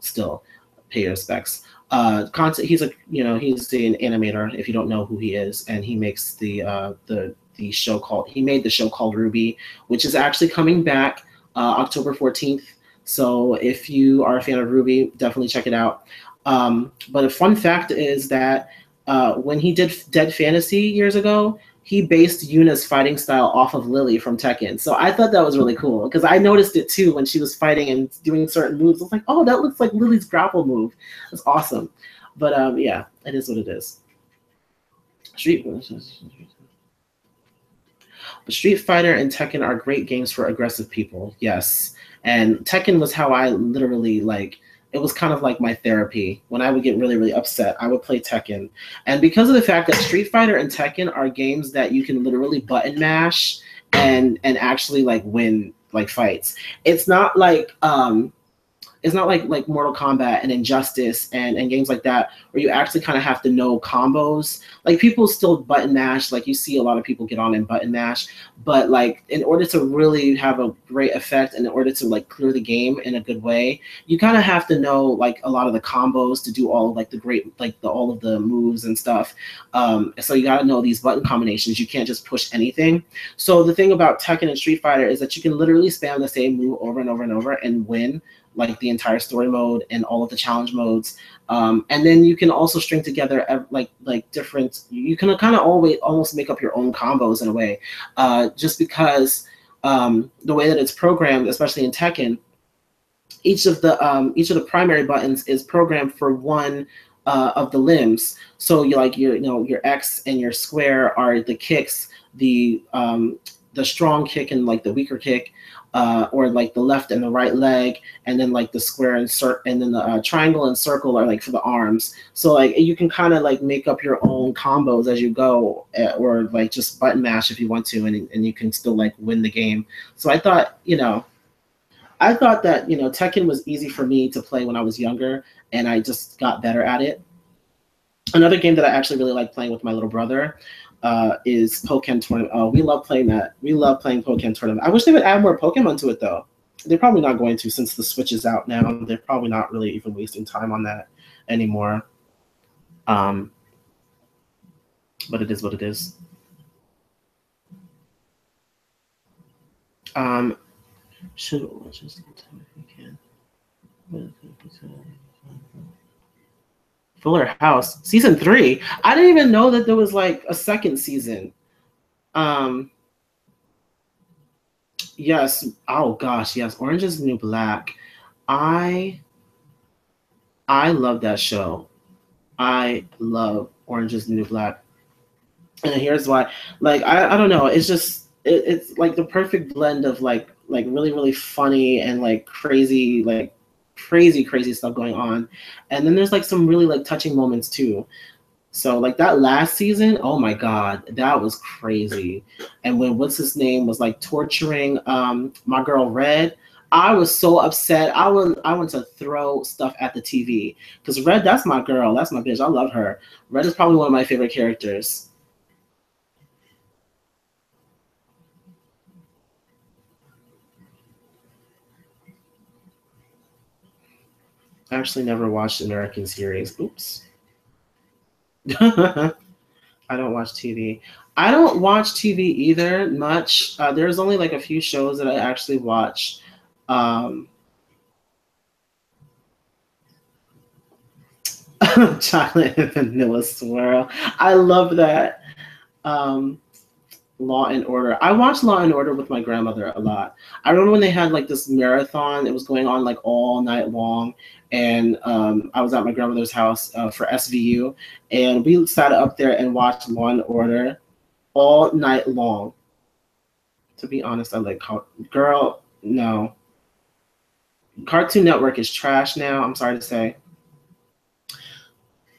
still pay your respects. He's he's an animator. If you don't know who he is, and he makes the show called, he made the show called Ruby, which is actually coming back October 14th. So if you are a fan of Ruby, definitely check it out. But a fun fact is that when he did Dead Fantasy years ago, he based Yuna's fighting style off of Lily from Tekken. So I thought that was really cool, because I noticed it too when she was fighting and doing certain moves. I was like, oh, that looks like Lily's grapple move. That's awesome. But yeah, it is what it is. Street Fighter and Tekken are great games for aggressive people. Yes. And Tekken was how I literally like, it was kind of like my therapy. When I would get really, really upset, I would play Tekken. And because of the fact that Street Fighter and Tekken are games that you can literally button mash and actually like win like fights. It's not like it's not like Mortal Kombat and Injustice and games like that where you actually kind of have to know combos. Like people still button mash, like you see a lot of people get on and button mash, but like in order to really have a great effect and in order to like clear the game in a good way, you kind of have to know like a lot of the combos to do all of, like the great like the all of the moves and stuff. So you got to know these button combinations. You can't just push anything. So the thing about Tekken and Street Fighter is that you can literally spam the same move over and over and over and win like the entire story mode and all of the challenge modes. And then you can also string together like different. You can kind of always almost make up your own combos in a way, just because the way that it's programmed, especially in Tekken, each of the primary buttons is programmed for one of the limbs. So you like your X and your square are the kicks, the strong kick and like the weaker kick, or like the left and the right leg, and then like the square and then the triangle and circle are like for the arms. So like you can kind of like make up your own combos as you go, or like just button mash if you want to, and you can still like win the game. So I thought that Tekken was easy for me to play when I was younger, and I just got better at it. Another game that I actually really like playing with my little brother is Pokemon Tournament. Oh, we love playing that. We love playing Pokemon Tournament. I wish they would add more Pokemon to it, though. They're probably not going to, since the Switch is out now. They're probably not really even wasting time on that anymore. But it is what it is. Should just can. Fuller House season 3. I didn't even know that there was like a second season. Yes. Oh gosh, yes. Orange is the New Black. I love that show. I love Orange is the New Black. And here's why. Like I don't know. It's just it's like the perfect blend of like really really funny and like crazy crazy stuff going on, and then there's like some really like touching moments too. So like that last season, oh my god, that was crazy. And when what's his name was like torturing my girl Red, I was so upset. I want to throw stuff at the TV because Red, that's my girl, that's my bitch. I love her. Red is probably one of my favorite characters. I actually never watched American series. Oops. I don't watch TV. I don't watch TV either much. There's only like a few shows that I actually watch. Chocolate and Vanilla Swirl. I love that. Um, Law and Order. I watched Law and Order with my grandmother a lot. I remember when they had like this marathon. It was going on like all night long, and I was at my grandmother's house for SVU, and we sat up there and watched Law and Order all night long. To be honest, I like girl. No, Cartoon Network is trash now. I'm sorry to say.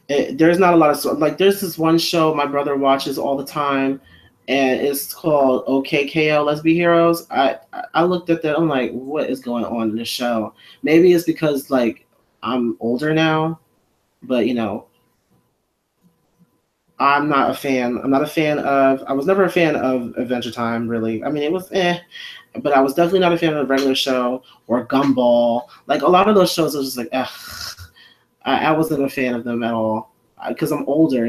There's not a lot of like. There's this one show my brother watches all the time, and it's called OKKO Let's Be Heroes. I looked at that. I'm like, what is going on in this show? Maybe it's because like I'm older now, but I'm not a fan. I'm not a fan of. I was never a fan of Adventure Time. Really, I mean, it was but I was definitely not a fan of the regular show or Gumball. Like a lot of those shows, I was just like, ugh. I wasn't a fan of them at all because I'm older,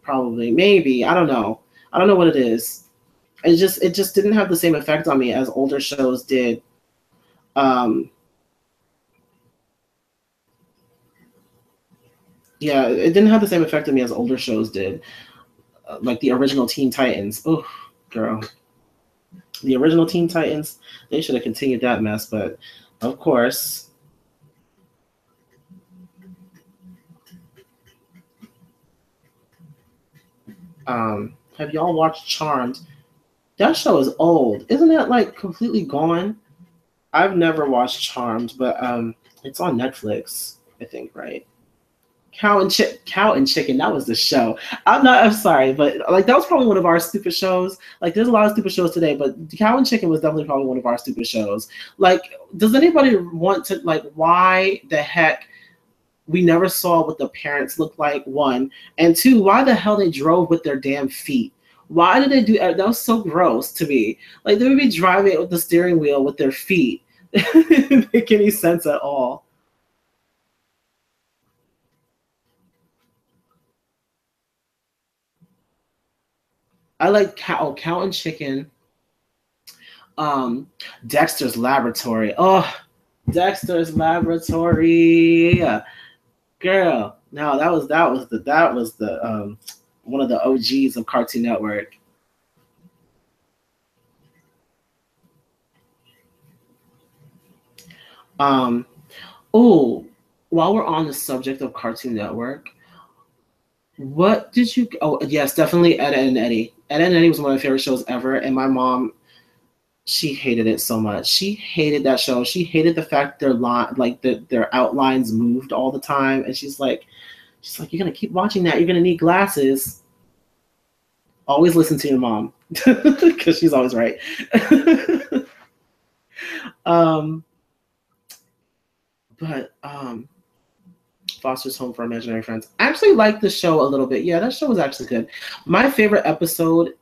probably, maybe, I don't know. I don't know what it is. It just didn't have the same effect on me as older shows did. Yeah, it didn't have the same effect on me as older shows did. Like the original Teen Titans. Oh, girl. The original Teen Titans, they should have continued that mess, but of course. Have y'all watched Charmed? That show is old. Isn't that like completely gone? I've never watched Charmed, but it's on Netflix, I think, right? Cow and Chicken. That was the show. I'm sorry, but like that was probably one of our stupid shows. Like there's a lot of stupid shows today, but Cow and Chicken was definitely probably one of our stupid shows. Like, does anybody want to like why the heck we never saw what the parents looked like? One and two, why the hell they drove with their damn feet? Why did they do that? That was so gross to me. Like they would be driving with the steering wheel with their feet. It didn't make any sense at all. I like Cow and Chicken. Um, Dexter's Laboratory. Oh, Dexter's Laboratory, girl. No, that was the one of the OGs of Cartoon Network. Um, oh, while we're on the subject of Cartoon Network, what did you? Oh, yes, definitely Ed, Ed and Eddie. Ed, Ed and Eddie was one of my favorite shows ever, and my mom, she hated it so much. She hated that show. She hated the fact their outlines moved all the time, and she's like, you're gonna keep watching that. You're gonna need glasses. Always listen to your mom because she's always right. um, but Foster's Home for Imaginary Friends. I actually like the show a little bit. Yeah, that show was actually good. My favorite episode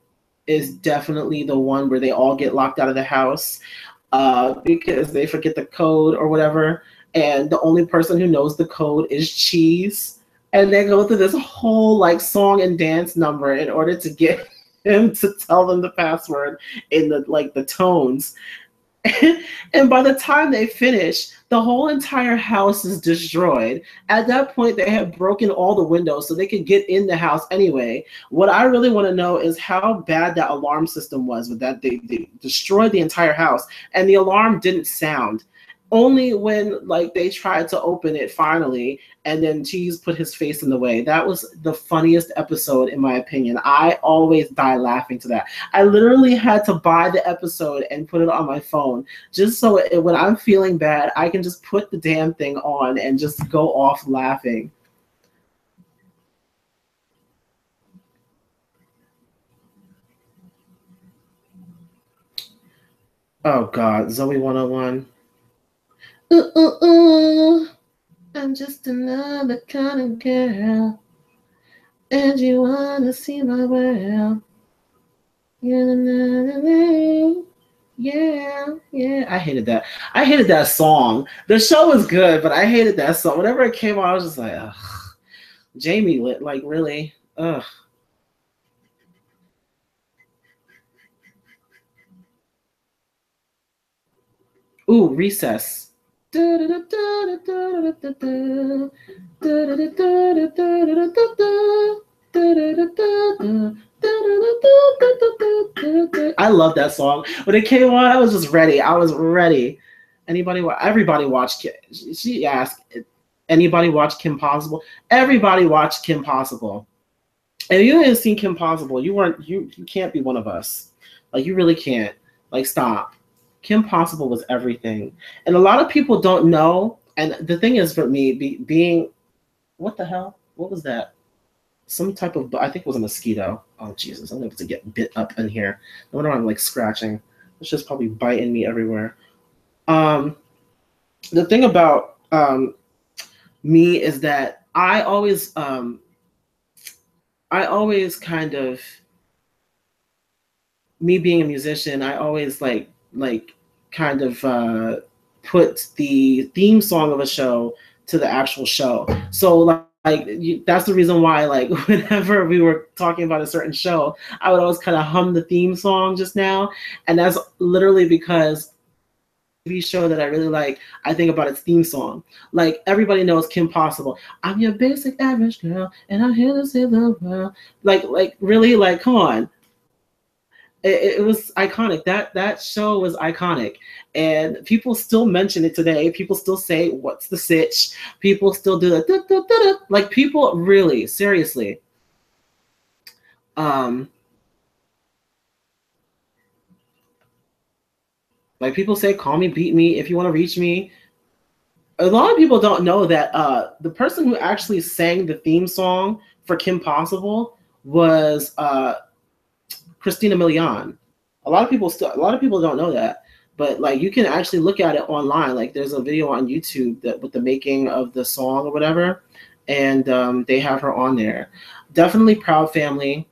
is definitely the one where they all get locked out of the house because they forget the code or whatever, and the only person who knows the code is Cheese, and they go through this whole like song and dance number in order to get him to tell them the password in the tones. And by the time they finish, the whole entire house is destroyed. At that point, they have broken all the windows so they could get in the house anyway. What I really want to know is how bad that alarm system was with that they destroyed the entire house and the alarm didn't sound. Only when like they tried to open it finally, and then Cheese put his face in the way. That was the funniest episode in my opinion. I always die laughing to that. I literally had to buy the episode and put it on my phone just so when I'm feeling bad, I can just put the damn thing on and just go off laughing. Oh God, Zoe 101. Ooh, ooh, ooh. I'm just another kind of girl, and you wanna see my world. You're another way. Yeah, yeah. I hated that. I hated that song. The show was good, but I hated that song. Whenever it came on, I was just like, ugh. Jamie lit, like really. Ugh. Ooh, Recess. I love that song. When it came on, I was just ready. I was ready. Everybody watched. She asked, anybody watch Kim Possible? Everybody watched Kim Possible. And if you hadn't seen Kim Possible, you can't be one of us. Like you really can't. Like stop. Kim Possible was everything, and a lot of people don't know. And the thing is, for me, being what the hell? What was that? Some type of I think it was a mosquito. Oh Jesus! I'm going to get bit up in here. No wonder I'm like scratching. It's just probably biting me everywhere. Um, the thing about me is that I always kind of me being a musician, I always like kind of put the theme song of a show to the actual show. So that's the reason why like whenever we were talking about a certain show, I would always kind of hum the theme song just now, and that's literally because TV show that I really like, I think about its theme song. Like everybody knows Kim Possible. I'm your basic average girl, and I'm here to save the world. Like really, like come on, it was iconic. That show was iconic, and people still mention it today. People still say, "What's the sitch?" People still do that. Like people really seriously. Um, like people say, "Call me, beat me if you want to reach me." A lot of people don't know that the person who actually sang the theme song for Kim Possible was Christina Milian. A lot of people don't know that, but like you can actually look at it online. Like there's a video on YouTube that with the making of the song or whatever, and they have her on there. Definitely proud family.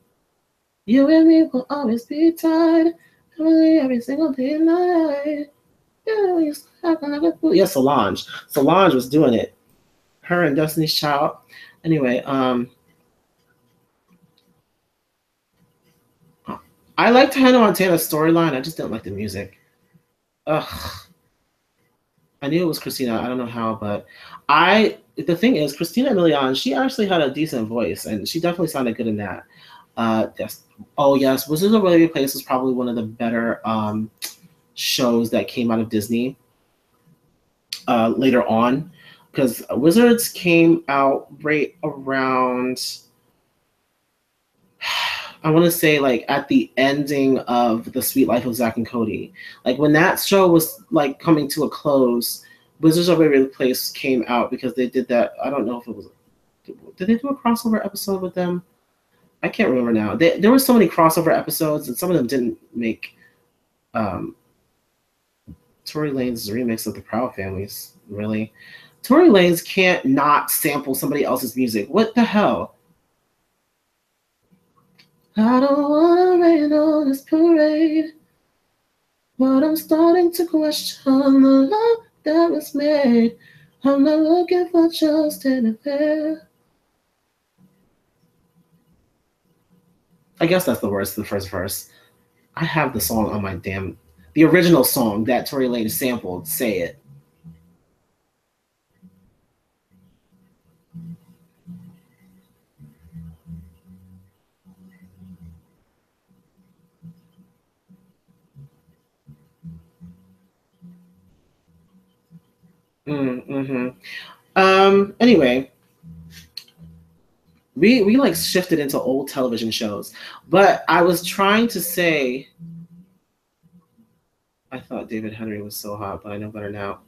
You and me will always be tied, every single day and night. Yeah, Solange. Solange was doing it. Her and Destiny's Child. Anyway, I liked Hannah Montana's storyline. I just didn't like the music. Ugh. I knew it was Christina. I don't know how, but the thing is, Christina Milian, she actually had a decent voice, and she definitely sounded good in that. Yes. Oh yes, Wizards of Waverly Place was probably one of the better shows that came out of Disney later on, because Wizards came out right around, I want to say like at the ending of The Sweet Life of Zack and Cody. Like when that show was like coming to a close, Wizards of Waverly Place came out because they did that. I don't know if it was, did they do a crossover episode with them? I can't remember now. There were so many crossover episodes, and some of them didn't make Tory Lane's remix of the Proud Families. Really, Tory Lanez can't not sample somebody else's music. What the hell? I don't want to rain on this parade, but I'm starting to question the love that was made. I'm not looking for just an affair. I guess that's the worst, the first verse. I have the song on my the original song that Tory Lanez sampled, Say It. Mm-hmm. Anyway, we like shifted into old television shows, but I was trying to say, I thought David Henry was so hot, but I know better now.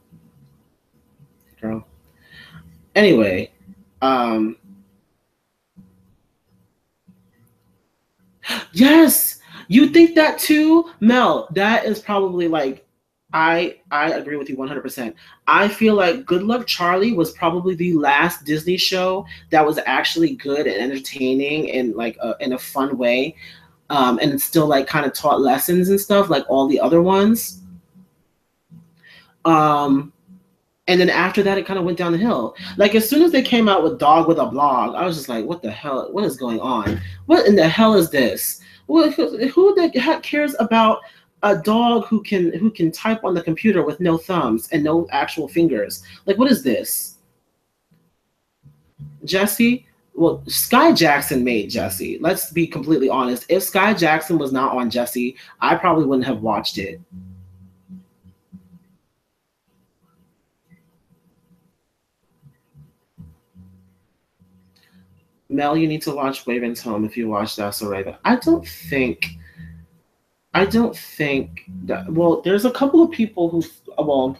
Girl. Anyway, yes, you think that too, Mel. That is probably like, I agree with you 100%. I feel like Good Luck Charlie was probably the last Disney show that was actually good and entertaining and like in a fun way, and still like kind of taught lessons and stuff like all the other ones. Um, and then after that, it kind of went down the hill. Like as soon as they came out with Dog with a Blog, I was just like, what the hell? What is going on? What in the hell is this? Who the heck cares about a dog who can type on the computer with no thumbs and no actual fingers? Like, what is this? Jesse? Well, Sky Jackson made Jesse. Let's be completely honest. If Sky Jackson was not on Jesse, I probably wouldn't have watched it. Mel, you need to watch Raven's Home if you watch That's So Raven. I don't think that, well, there's a couple of people who, well,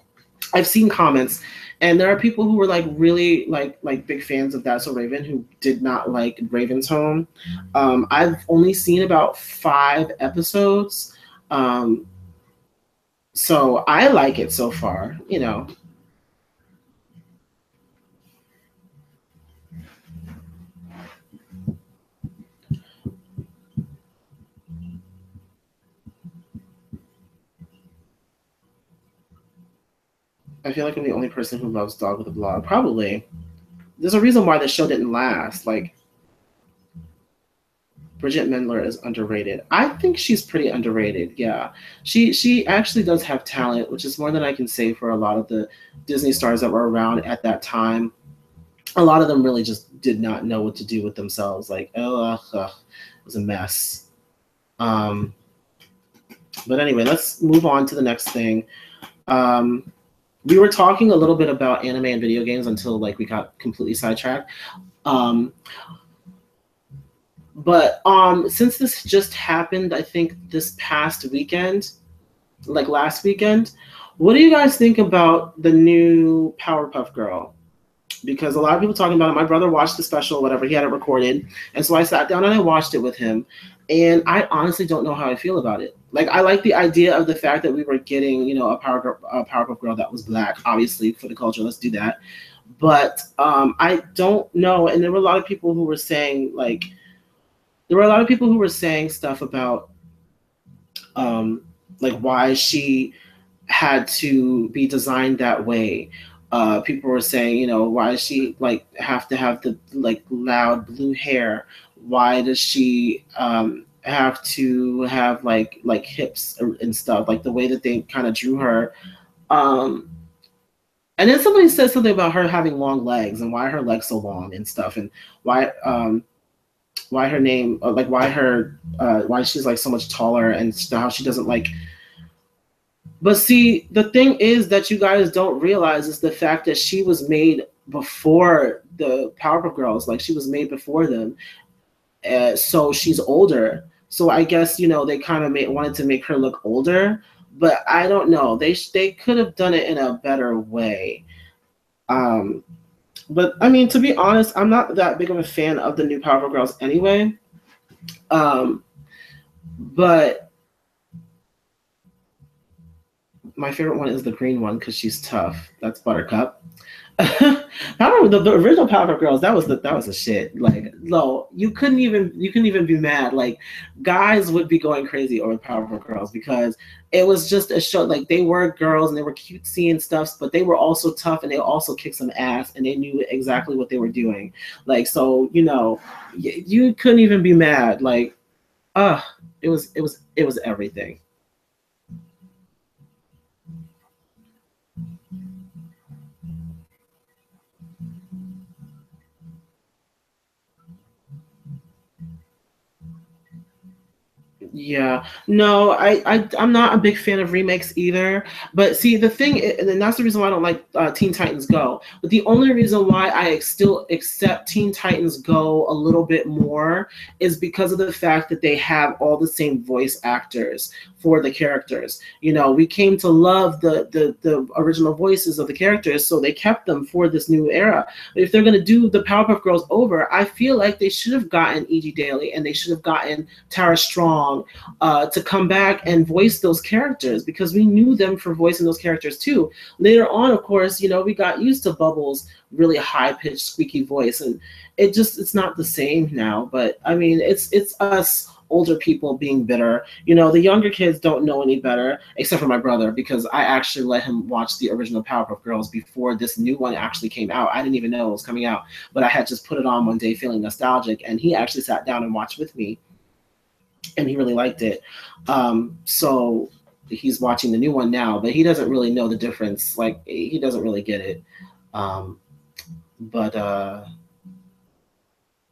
I've seen comments, and there are people who were like really like big fans of That's So Raven who did not like Raven's Home. I've only seen about 5 episodes. So I like it so far, you know. I feel like I'm the only person who loves Dog with a Blog. Probably. There's a reason why the show didn't last. Like, Bridget Mendler is underrated. I think she's pretty underrated. Yeah, she actually does have talent, which is more than I can say for a lot of the Disney stars that were around at that time. A lot of them really just did not know what to do with themselves. Like, it was a mess. But anyway, let's move on to the next thing. We were talking a little bit about anime and video games until like we got completely sidetracked. But since this just happened, I think this past weekend, like last weekend, What do you guys think about the new Powerpuff Girl? Because a lot of people talking about it. My brother watched the special, whatever, he had it recorded, and so I sat down and I watched it with him, and I honestly don't know how I feel about it. Like, I like the idea of the fact that we were getting, a Powerpuff Girl that was black, obviously for the culture. Let's do that. But I don't know, and there were a lot of people who were saying stuff about like why she had to be designed that way. People were saying, why does she like have to have the like loud blue hair? Why does she have to have like hips and stuff? Like the way that they kind of drew her. Um, and then somebody said something about her having long legs and why her legs so long and stuff, and why her name like why she's like so much taller and how she doesn't like. But see, the thing is that you guys don't realize is the fact that she was made before the Powerpuff Girls. Like, she was made before them, so she's older. So I guess they kind of wanted to make her look older, but I don't know. They could have done it in a better way. Um, but I mean, to be honest, I'm not that big of a fan of the new Powerpuff Girls anyway. Um, but my favorite one is the green one because she's tough. That's Buttercup. I remember the original Powerpuff Girls. That was a shit. Like, no, you couldn't even be mad. Like, guys would be going crazy over Powerpuff Girls because it was just a show. Like, they were girls and they were cutesy and stuff, but they were also tough and they also kicked some ass and they knew exactly what they were doing. Like, so you couldn't even be mad. Like, it was everything. Yeah, no, I'm not a big fan of remakes either. But see, the thing, and that's the reason why I don't like Teen Titans Go. But the only reason why I still accept Teen Titans Go a little bit more is because of the fact that they have all the same voice actors for the characters. We came to love the original voices of the characters, so they kept them for this new era. But if they're gonna do the Powerpuff Girls over, I feel like they should have gotten E.G. Daily and they should have gotten Tara Strong to come back and voice those characters because we knew them for voicing those characters too. Later on, of course, we got used to Bubbles' really high pitched, squeaky voice, and it's not the same now. But I mean, it's us older people being bitter. The younger kids don't know any better, except for my brother, because I actually let him watch the original Powerpuff Girls before this new one actually came out. I didn't even know it was coming out, but I had just put it on one day feeling nostalgic, and he actually sat down and watched with me and he really liked it. So he's watching the new one now, but he doesn't really know the difference. Like, he doesn't really get it. Um, but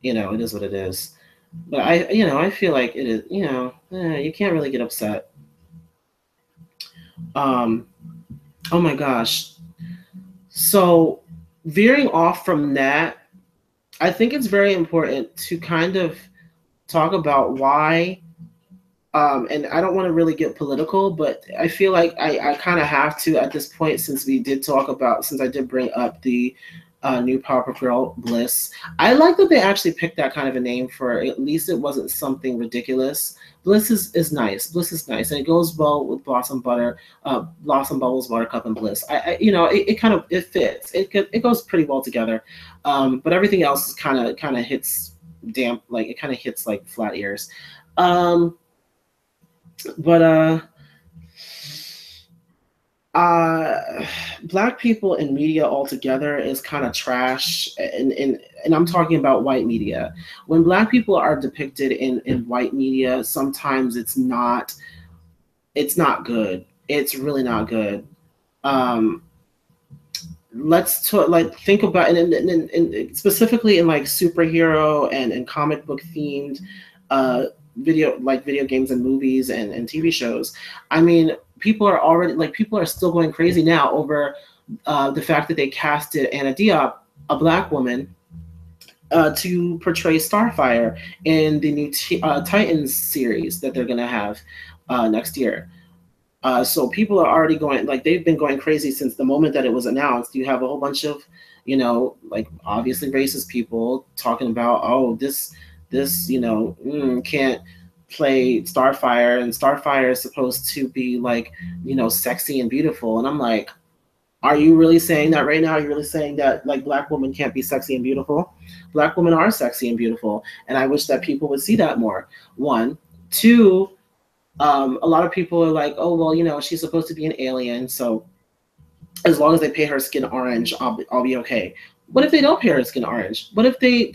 it is what it is. But I feel like it is. You can't really get upset. Um, oh my gosh. So veering off from that, I think it's very important to kind of talk about why and I don't want to really get political, but I feel like I kind of have to at this point since I did bring up the new Powerpuff Girl Bliss. I like that they actually picked that kind of a name for at least it wasn't something ridiculous. Bliss is nice. Bliss is nice, and it goes well with Blossom Bubbles, Buttercup, and Bliss. It kind of it fits. It goes pretty well together, but everything else kind of hits damp, like it kind of hits like flat ears. Um, but uh black people in media altogether is kind of trash, and I'm talking about white media. When black people are depicted in white media, sometimes it's not good. It's really not good. um let's talk, like, think about, and specifically in like superhero and comic book themed uh video games and movies and TV shows. I mean, people are still going crazy now over the fact that they casted Anna Diop, a black woman, to portray Starfire in the new Titans series that they're going to have next year. So people are already going, like, they've been going crazy since the moment that it was announced. You have a whole bunch of, like, obviously racist people talking about, oh, this can't play Starfire, and Starfire is supposed to be like, sexy and beautiful. And I'm like, are you really saying that right now? Are you really saying that, like, black women can't be sexy and beautiful? Black women are sexy and beautiful, and I wish that people would see that more. One, two. A lot of people are like, oh, well, she's supposed to be an alien, so as long as they pay her skin orange, I'll be okay. What if they don't pay her skin orange? What if they.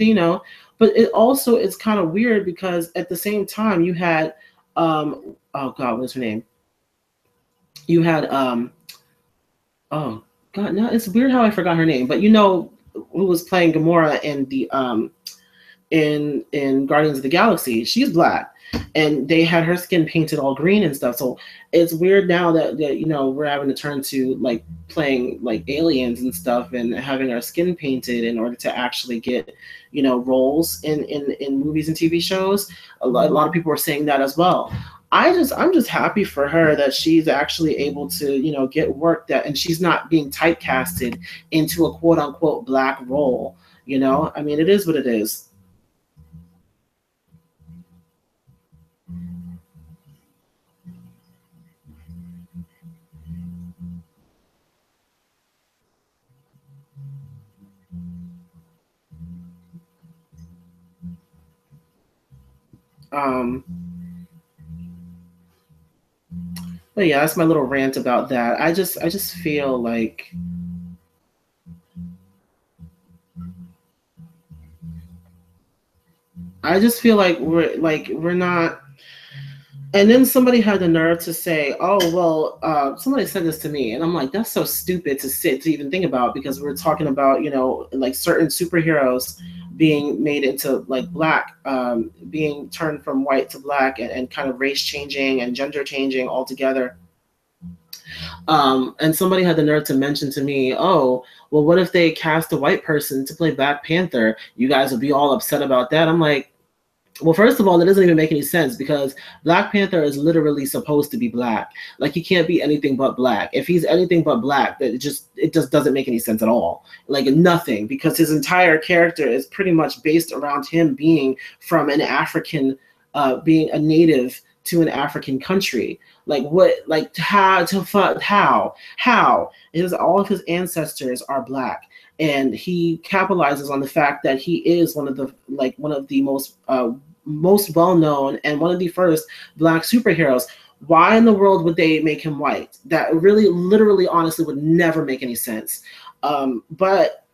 But it also is kind of weird because at the same time you had, oh God, what's her name? You had, oh God, no, it's weird how I forgot her name, but who was playing Gamora in the in Guardians of the Galaxy. She's black, and they had her skin painted all green and stuff. So it's weird now that we're having to turn to, like, playing like aliens and stuff and having our skin painted in order to actually get roles in movies and TV shows. A lot of people are saying that as well. I'm just happy for her that she's actually able to get work, that and she's not being typecasted into a quote unquote black role. I mean, it is what it is. Um, but yeah, that's my little rant about that. I just feel like we're not. And then somebody had the nerve to say, "Oh, well, somebody said this to me," and I'm like, "That's so stupid to sit to even think about," because we're talking about like certain superheroes being made into, like, black, being turned from white to black, and kind of race changing and gender changing altogether. And somebody had the nerve to mention to me, "Oh, well, what if they cast a white person to play Black Panther? You guys would be all upset about that." I'm like, well, first of all, that doesn't even make any sense because Black Panther is literally supposed to be black. Like, he can't be anything but black. If he's anything but black, that it just doesn't make any sense at all. Like, nothing, because his entire character is pretty much based around him being from an African, being a native to an African country. Like, what? Like, how is all of his ancestors are black, and he capitalizes on the fact that he is one of the most well known and one of the first black superheroes. Why in the world would they make him white? That really, literally, honestly, would never make any sense. But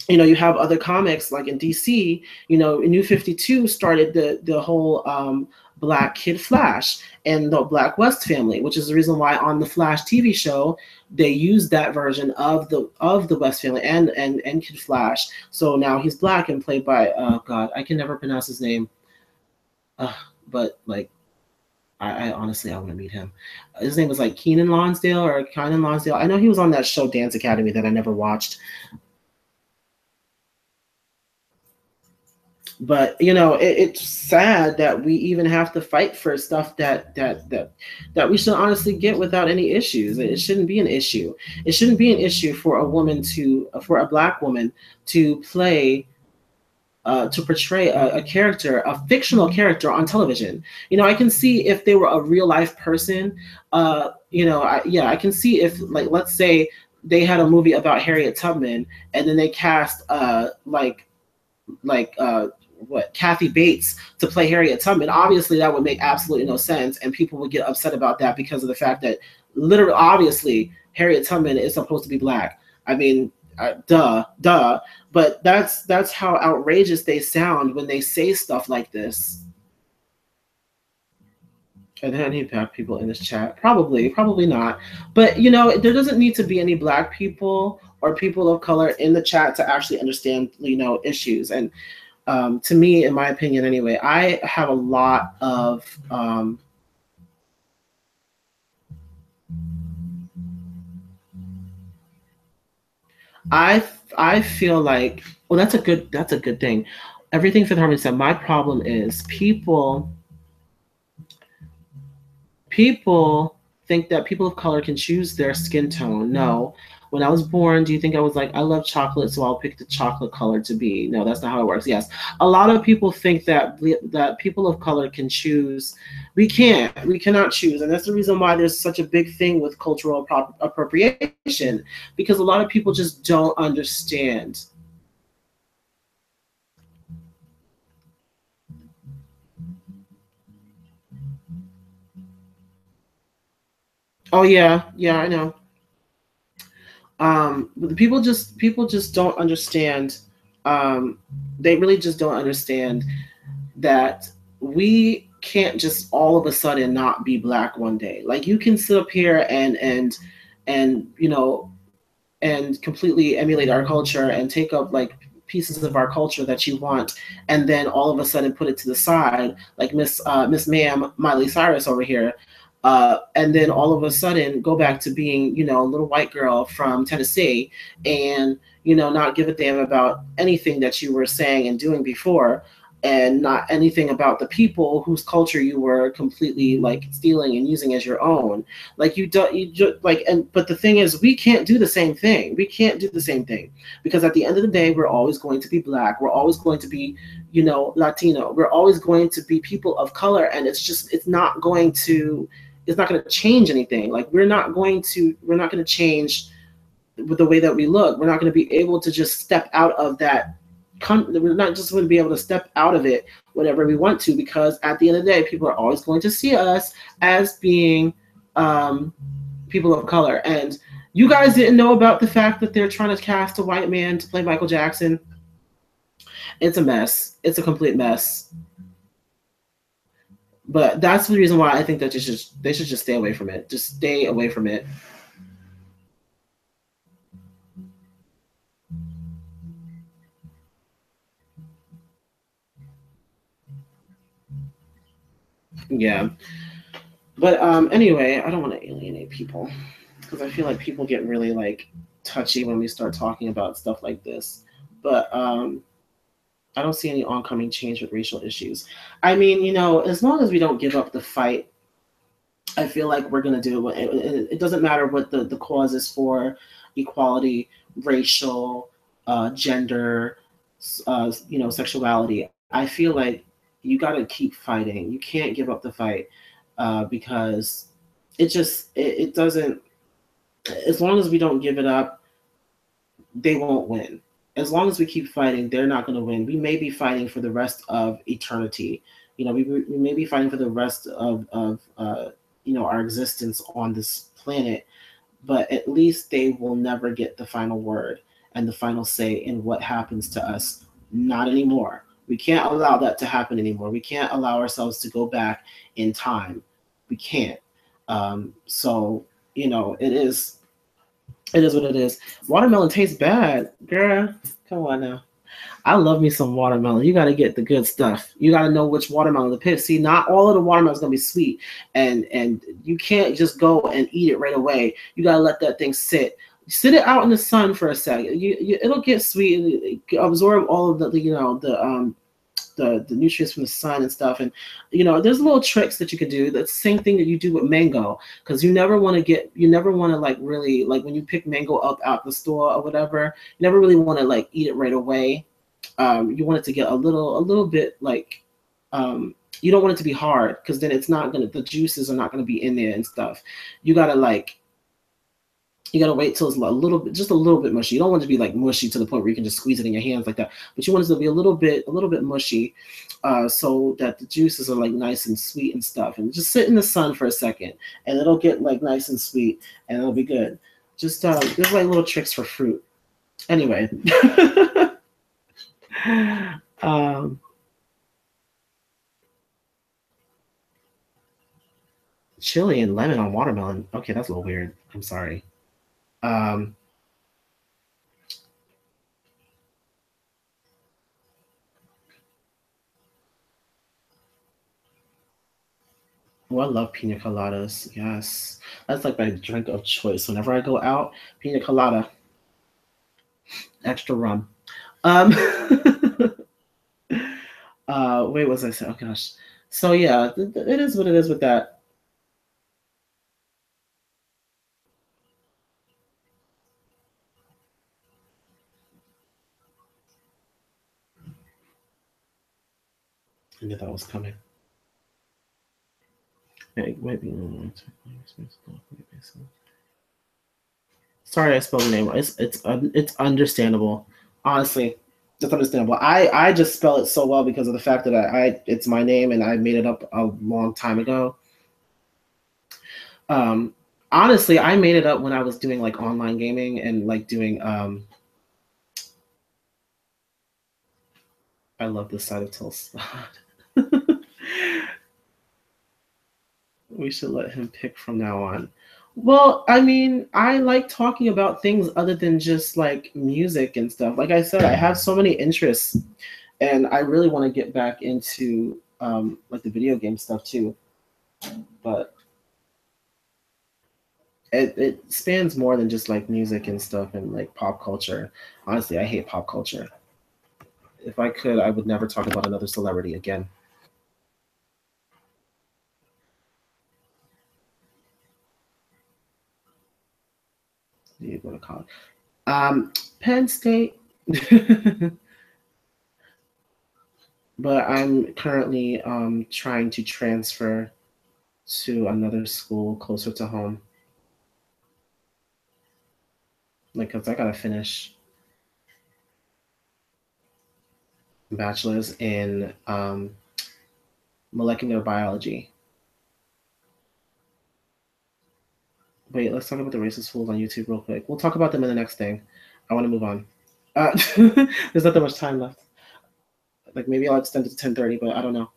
you have other comics like in DC. New 52 started the whole, Black Kid Flash and the Black West family, which is the reason why on the Flash TV show they used that version of the West family and Kid Flash. So now he's black and played by, oh God, I can never pronounce his name. Uh, but, like, I honestly, I want to meet him. His name was like Keenan Lonsdale or Keenan Lonsdale. I know he was on that show Dance Academy that I never watched. But it's sad that we even have to fight for stuff that we should honestly get without any issues. It shouldn't be an issue. It shouldn't be an issue for a black woman to play, to portray a character, a fictional character on television. I can see if they were a real life person. I can see if, like, let's say they had a movie about Harriet Tubman, and then they cast, what, Kathy Bates to play Harriet Tubman. Obviously, that would make absolutely no sense, and people would get upset about that because of the fact that, literally, obviously, Harriet Tubman is supposed to be black. I mean, duh. But that's how outrageous they sound when they say stuff like this. And then he have people in this chat. Probably not. But there doesn't need to be any black people or people of color in the chat to actually understand issues. And, to me, in my opinion, anyway, I have a lot of, I feel like, well, that's a good thing. Everything Fifth Harmony said. My problem is people think that people of color can choose their skin tone. No. When I was born, do you think I was like, I love chocolate, so I'll pick the chocolate color to be? No, that's not how it works. Yes, a lot of people think that people of color can choose. We can't. We cannot choose, and that's the reason why there's such a big thing with cultural appropriation, because a lot of people just don't understand. Oh yeah, yeah, I know. But the people just don't understand. Um, they really just don't understand that we can't just all of a sudden not be black one day. Like you can sit up here and and completely emulate our culture and take up like pieces of our culture that you want, and then all of a sudden put it to the side, like Miss Ma'am Miley Cyrus over here, and then all of a sudden go back to being a little white girl from Tennessee, and not give a damn about anything that you were saying and doing before, and not anything about the people whose culture you were completely like stealing and using as your own. Like you don't you just like and but the thing is, we can't do the same thing. We can't do the same thing, because at the end of the day, we're always going to be black, we're always going to be Latino, we're always going to be people of color, and it's not going to change anything. Like we're not going to change with the way that we look. We're not going to be able to just step out of that. We're not just going to be able to step out of it whenever we want to, because at the end of the day, people are always going to see us as being um, people of color. And you guys didn't know about the fact that they're trying to cast a white man to play Michael Jackson. It's a mess. It's a complete mess. But that's the reason why I think that they should just stay away from it. Just stay away from it. Yeah. But anyway, I don't want to alienate people, because I feel like people get really like touchy when we start talking about stuff like this. But I don't see any oncoming change with racial issues. I mean, as long as we don't give up the fight, I feel like we're gonna do it. It doesn't matter what the cause is for: equality, racial, gender, sexuality. I feel like you got to keep fighting. You can't give up the fight, because it doesn't. As long as we don't give it up, they won't win. As long as we keep fighting, they're not going to win. We may be fighting for the rest of eternity. We may be fighting for the rest of our existence on this planet, but at least they will never get the final word and the final say in what happens to us. Not anymore. We can't allow that to happen anymore. We can't allow ourselves to go back in time. We can't. So it is what it is. Watermelon tastes bad, girl. Come on now. I love me some watermelon. You got to get the good stuff. You got to know which watermelon to pick. See, not all of the watermelon is gonna be sweet, and you can't just go and eat it right away. You got to let that thing sit. Sit it out in the sun for a second. It'll get sweet. Absorb all of the nutrients from the sun and stuff. And there's little tricks that you could do. That's the same thing that you do with mango, because you never want to like really, like when you pick mango up out the store or whatever, you never really want to like eat it right away. You want it to get a little bit like, you don't want it to be hard, because then the juices are not gonna be in there and stuff. You gotta like you gotta wait till it's just a little bit mushy. You don't want it to be like mushy to the point where you can just squeeze it in your hands like that. But you want it to be a little bit mushy, so that the juices are like nice and sweet and stuff. And just sit in the sun for a second, and it'll get like nice and sweet, and it'll be good. Just there's like little tricks for fruit. Anyway, um, chili and lemon on watermelon. Okay, that's a little weird. I'm sorry. Um, Oh, I love pina coladas. Yes, that's like my drink of choice. Whenever I go out, pina colada, extra rum. Um, wait, what was I saying? Oh gosh. So yeah, it is what it is with that. I knew that was coming. Hey, maybe. Sorry, I spelled the name wrong. It's understandable. Honestly, it's understandable. I just spell it so well because of the fact that I it's my name and I made it up a long time ago. Um, honestly, I made it up when I was doing like online gaming and like doing. I love this side of Tilsade. We should let him pick from now on. Well, I mean, I like talking about things other than just like music and stuff. Like I said, I have so many interests, and I really want to get back into like the video game stuff too. But it spans more than just like music and stuff and like pop culture. Honestly, I hate pop culture. If I could, I would never talk about another celebrity again. You go to college. Penn State. But I'm currently trying to transfer to another school closer to home. Like, cause I gotta finish bachelor's in molecular biology. Wait, let's talk about the racist fools on YouTube real quick. We'll talk about them in the next thing. I want to move on. Uh, there's not that much time left. Like maybe I'll extend it to 10:30, but I don't know.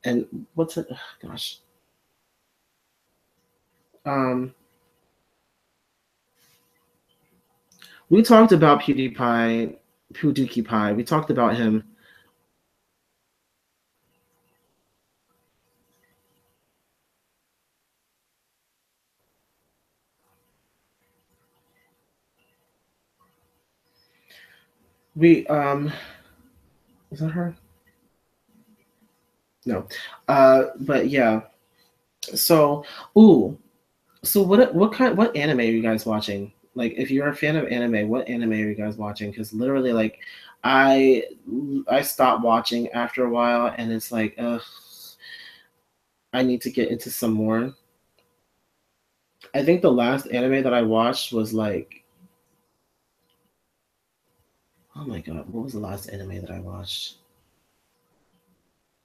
And what's it? Gosh. Um, we talked about PewDiePie. We talked about him. We is that her? No. But yeah. So, ooh. So what anime are you guys watching? Like, if you're a fan of anime, what anime are you guys watching? Because literally, like, I I stopped watching after a while, and it's like, ugh, I need to get into some more. I think the last anime that I watched was like, oh my god, what was the last anime that I watched?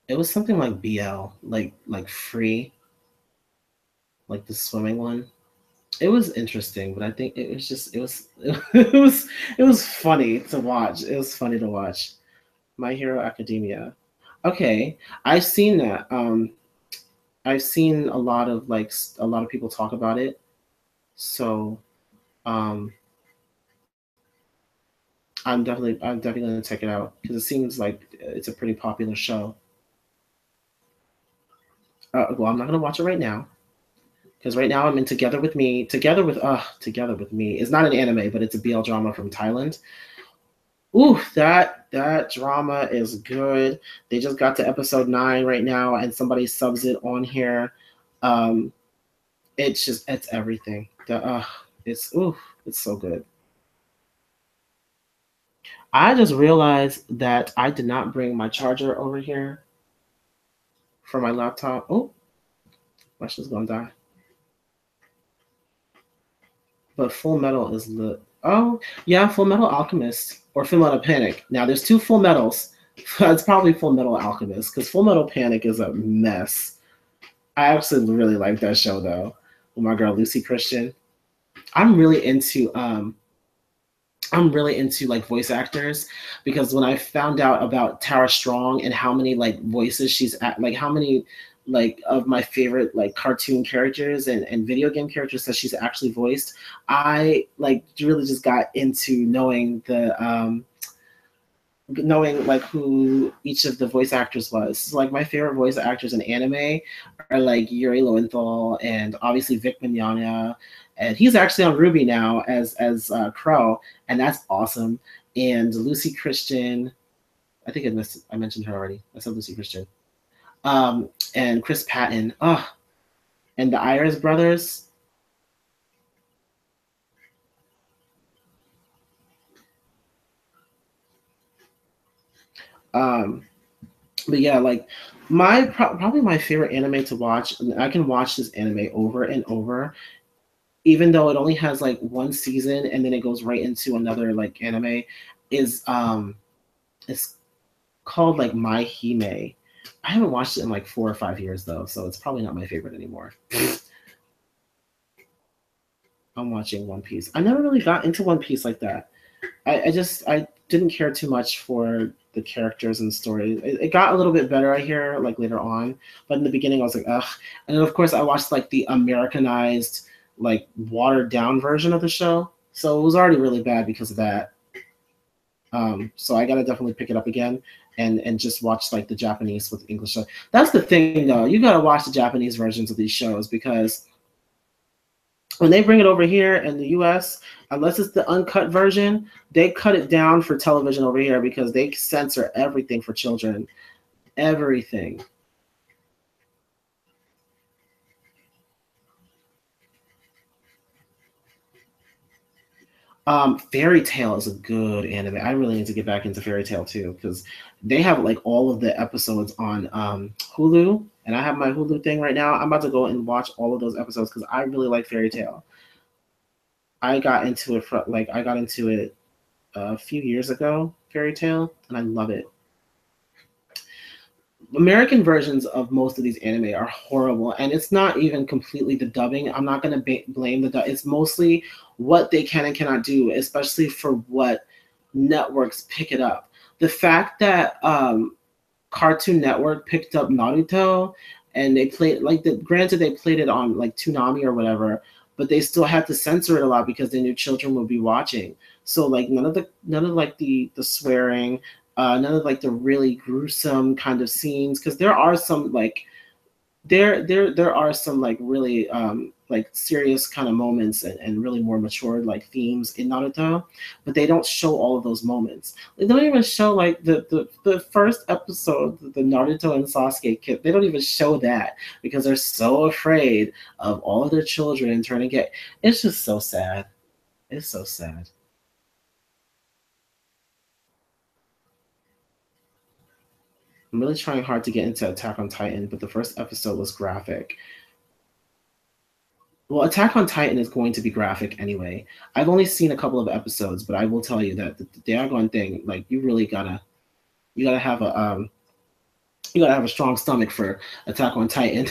It was something like BL, like free, like the swimming one. It was interesting, but I think it was just it was funny to watch. It was funny to watch. My Hero Academia. Okay, I've seen that. I've seen a lot of a lot of people talk about it. So um, I'm definitely gonna check it out because it seems like it's a pretty popular show. Well, I'm not gonna watch it right now because right now I'm in Together with Me. Together with Me is not an anime, but it's a BL drama from Thailand. Ooh, that drama is good. They just got to episode 9 right now, and somebody subs it on here. Um, it's everything. It's ooh, it's so good. I just realized that I did not bring my charger over here for my laptop. Oh, my shit's gonna die. But Full Metal is lit. Oh, yeah, Full Metal Alchemist or Full Metal Panic. Now there's two Full Metals. It's probably Full Metal Alchemist because Full Metal Panic is a mess. I absolutely really like that show though. With my girl Lucy Christian. I'm really into I'm really into like voice actors because when I found out about Tara Strong and how many like voices she's at, like how many like of my favorite like cartoon characters and video game characters that she's actually voiced, I like really just got into knowing like who each of the voice actors was. So, like my favorite voice actors in anime are like Yuri Lowenthal and obviously Vic Mignogna, and he's actually on Ruby now as Crow, and that's awesome. And Lucy Christian, I think I mentioned her already. I said Lucy Christian. And Chris Patton. Oh, and the Iris brothers. Um, But yeah, like probably my favorite anime to watch. And I can watch this anime over and over, even though it only has like one season and then it goes right into another like anime. Is it's called like my-hime. I haven't watched it in like 4 or 5 years though, so it's probably not my favorite anymore. I'm watching One Piece. I never really got into One Piece like that. I didn't care too much for the characters and the story. It got a little bit better, I hear, like later on, but in the beginning I was like, ugh. And then of course I watched like the Americanized, like watered down version of the show, so it was already really bad because of that. So I gotta definitely pick it up again and just watch like the Japanese with English. That's the thing though. You gotta watch the Japanese versions of these shows because when they bring it over here in the US, unless it's the uncut version, they cut it down for television over here because they censor everything for children. Everything. Fairy Tale is a good anime. I really need to get back into Fairy Tale too because they have like all of the episodes on Hulu, and I have my Hulu thing right now. I'm about to go and watch all of those episodes because I really like Fairy Tale. I got into it a few years ago, Fairy Tale, and I love it. American versions of most of these anime are horrible, and it's not even completely the dubbing. I'm not going to blame the dub. It's mostly what they can and cannot do, especially for what networks pick it up. The fact that Cartoon Network picked up Naruto and they played like granted they played it on like Toonami or whatever, but they still had to censor it a lot because they knew children would be watching. So like none of like the swearing, none of like the really gruesome kind of scenes because there are some like there are some like really like serious kind of moments and really more mature like themes in Naruto, but they don't show all of those moments. They don't even show like the first episode, the Naruto and Sasuke kid. They don't even show that because they're so afraid of all of their children turning gay. It's just so sad. It's so sad. I'm really trying hard to get into Attack on Titan, but the first episode was graphic. Well, Attack on Titan is going to be graphic anyway. I've only seen a couple of episodes, but I will tell you that the daggone thing, like you really you gotta have a you gotta have a strong stomach for Attack on Titan.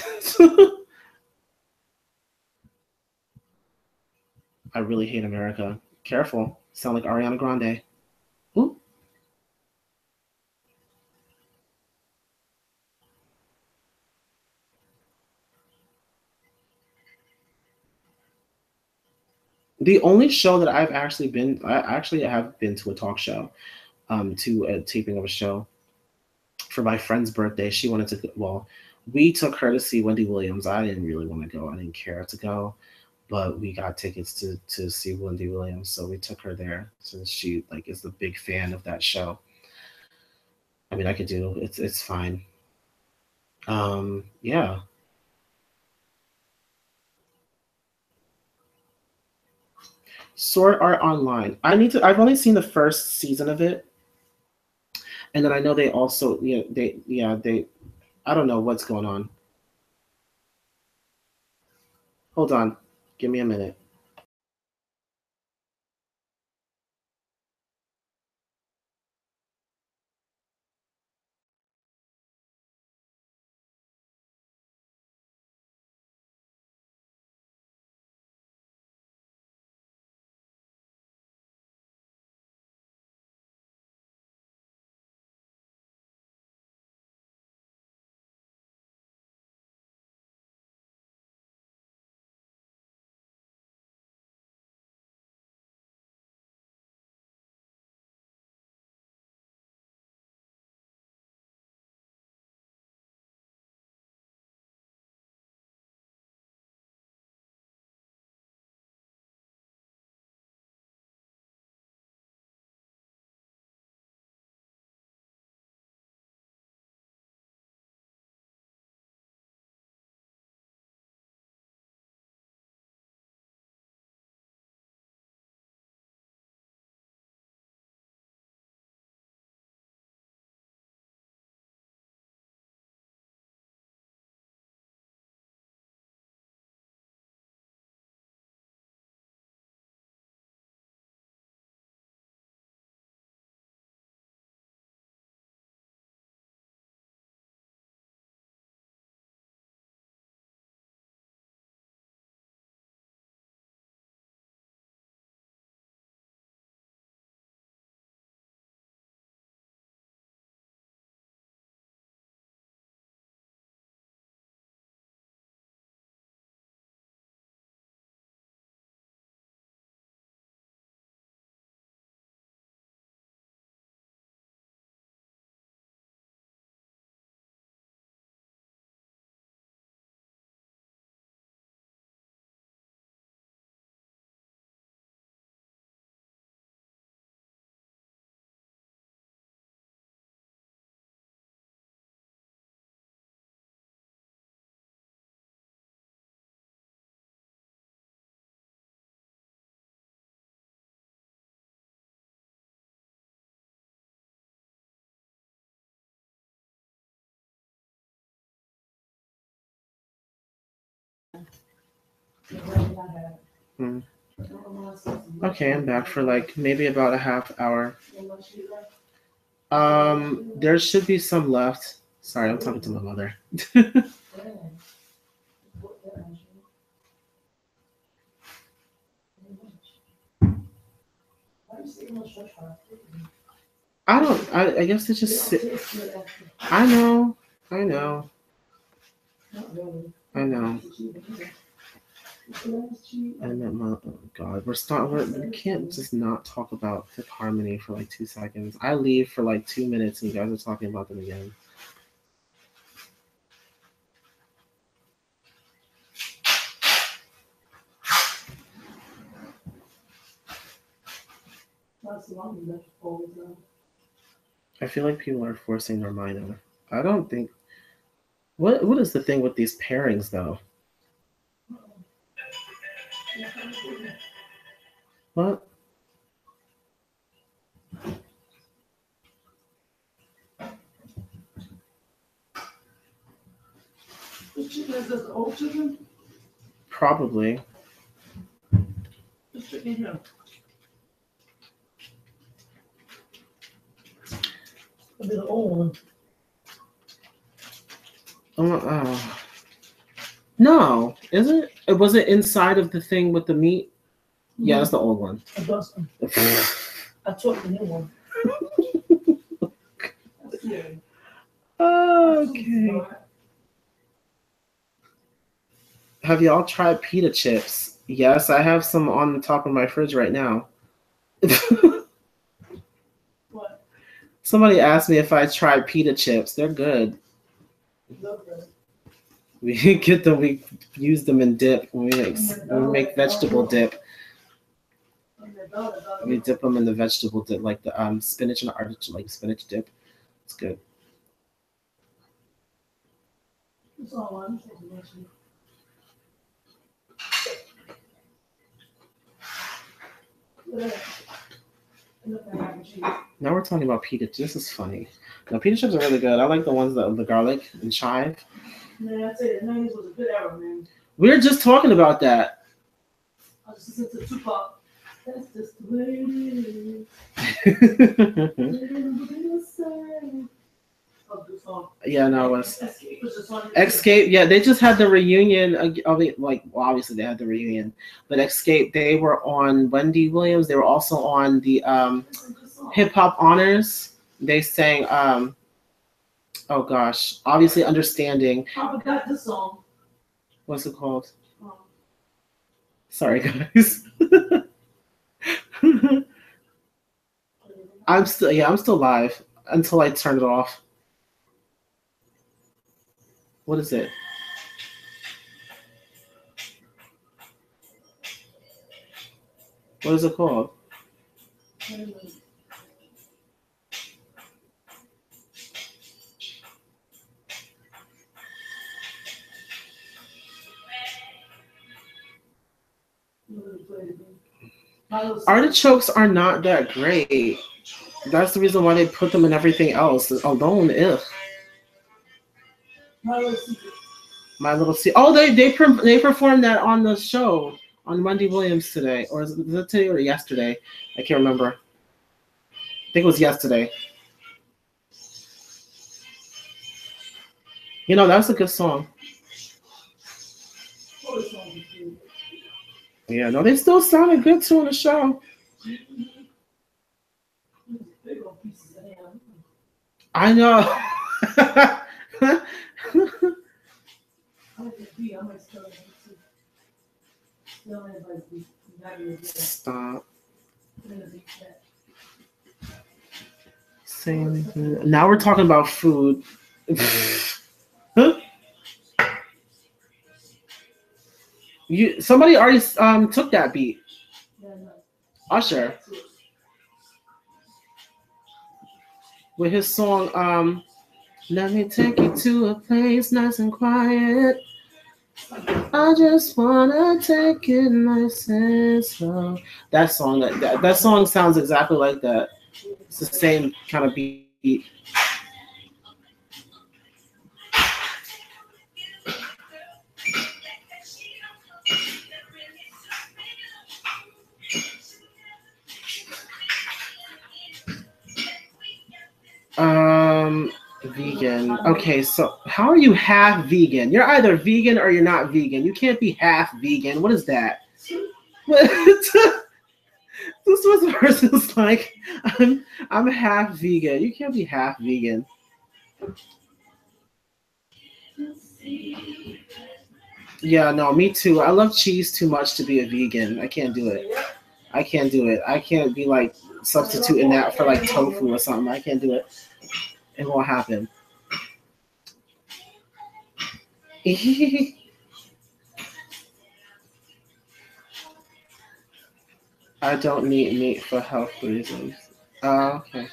I really hate America. Careful, sound like Ariana Grande. Ooh. The only show that I actually have been to a talk show, to a taping of a show for my friend's birthday. She wanted to, well, we took her to see Wendy Williams. I didn't really want to go. I didn't care to go, but we got tickets to see Wendy Williams, so we took her there since she like is a big fan of that show. I mean, I could do it's fine. Yeah, Sword Art Online. I need to. I've only seen the first season of it, and then I know they also they. I don't know what's going on. Hold on, give me a minute. Hmm. Okay, I'm back for like maybe about a half hour. There should be some left. Sorry, I'm talking to my mother. I don't. I guess it's just. I know. I know. I know. I met my. Oh God, we can't just not talk about Fifth Harmony for like 2 seconds. I leave for like 2 minutes, and you guys are talking about them again. I feel like people are forcing their mind on. I don't think. What is the thing with these pairings though? What? This chicken is just the old chicken? Probably. This chicken here. It'll be the old one. No, is it? Was it inside of the thing with the meat? Yeah, that's the old one. I took the new one. Okay. Have y'all tried pita chips? Yes, I have some on the top of my fridge right now. What? Somebody asked me if I tried pita chips. They're good. We get them. We use them in dip when we make vegetable dip. We dip them in the vegetable dip, like the spinach and artichoke, like spinach dip. It's good. Now we're talking about pita. This is funny. Now pita chips are really good. I like the ones that the garlic and chive. Man, I'd say the 90s was a good era, man. We were just talking about that. I was just listening to Tupac. That's just the way it is. Yeah, no, it was Escape. Yeah, they just had the reunion. Obviously they had the reunion, but Escape. They were on Wendy Williams. They were also on the Hip Hop Honors. They sang. Oh gosh, obviously Understanding. I forgot this song. What's it called? Sorry, guys. I'm still live until I turn it off. What is it? What is it called? Artichokes are not that great. That's the reason why they put them in everything else. Alone, ugh. My Little Secret. Oh, they performed that on the show on Wendy Williams today, or is it today or yesterday? I can't remember. I think it was yesterday. You know, that's a good song. Yeah, no, they still sounded good too on the show. I know. Stop. Say anything. Now we're talking about food. Somebody already took that beat. Usher. With his song, let me take you to a place nice and quiet. I just wanna take it nice and slow. That song sounds exactly like that. It's the same kind of beat. Vegan. Okay, so how are you half vegan? You're either vegan or you're not vegan. You can't be half vegan. What is that? This was the person's like, I'm half vegan. You can't be half vegan. Yeah, no, me too. I love cheese too much to be a vegan. I can't do it. I can't do it. I can't be like substituting that for like tofu or something. I can't do it. It won't happen. I don't need meat for health reasons. Okay.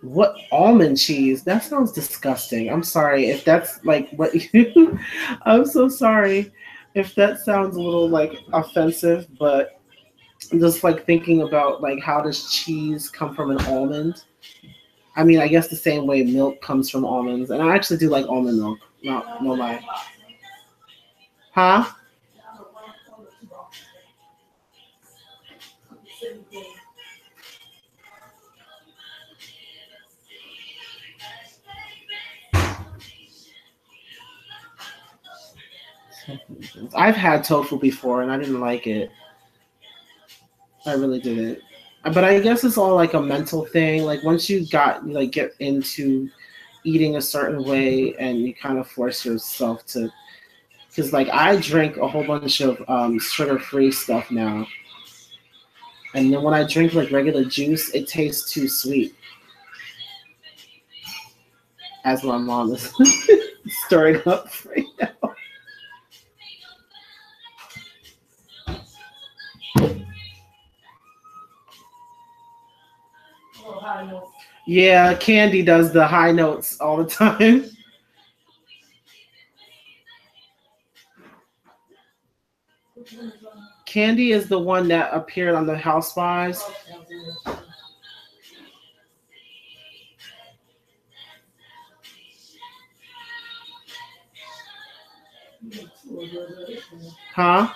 What almond cheese? That sounds disgusting. I'm sorry if that's like what you. I'm so sorry if that sounds a little like offensive, but just like thinking about like how does cheese come from an almond? I mean, I guess the same way milk comes from almonds, and I actually do like almond milk. No lie. Huh? I've had tofu before, and I didn't like it. I really didn't. But I guess it's all like a mental thing. Like once you got like get into eating a certain way, and you kind of force yourself to, because like I drink a whole bunch of sugar-free stuff now, and then when I drink like regular juice, it tastes too sweet. As my mom is stirring up right now. Yeah, Candy does the high notes all the time. Candy is the one that appeared on the Housewives. Huh?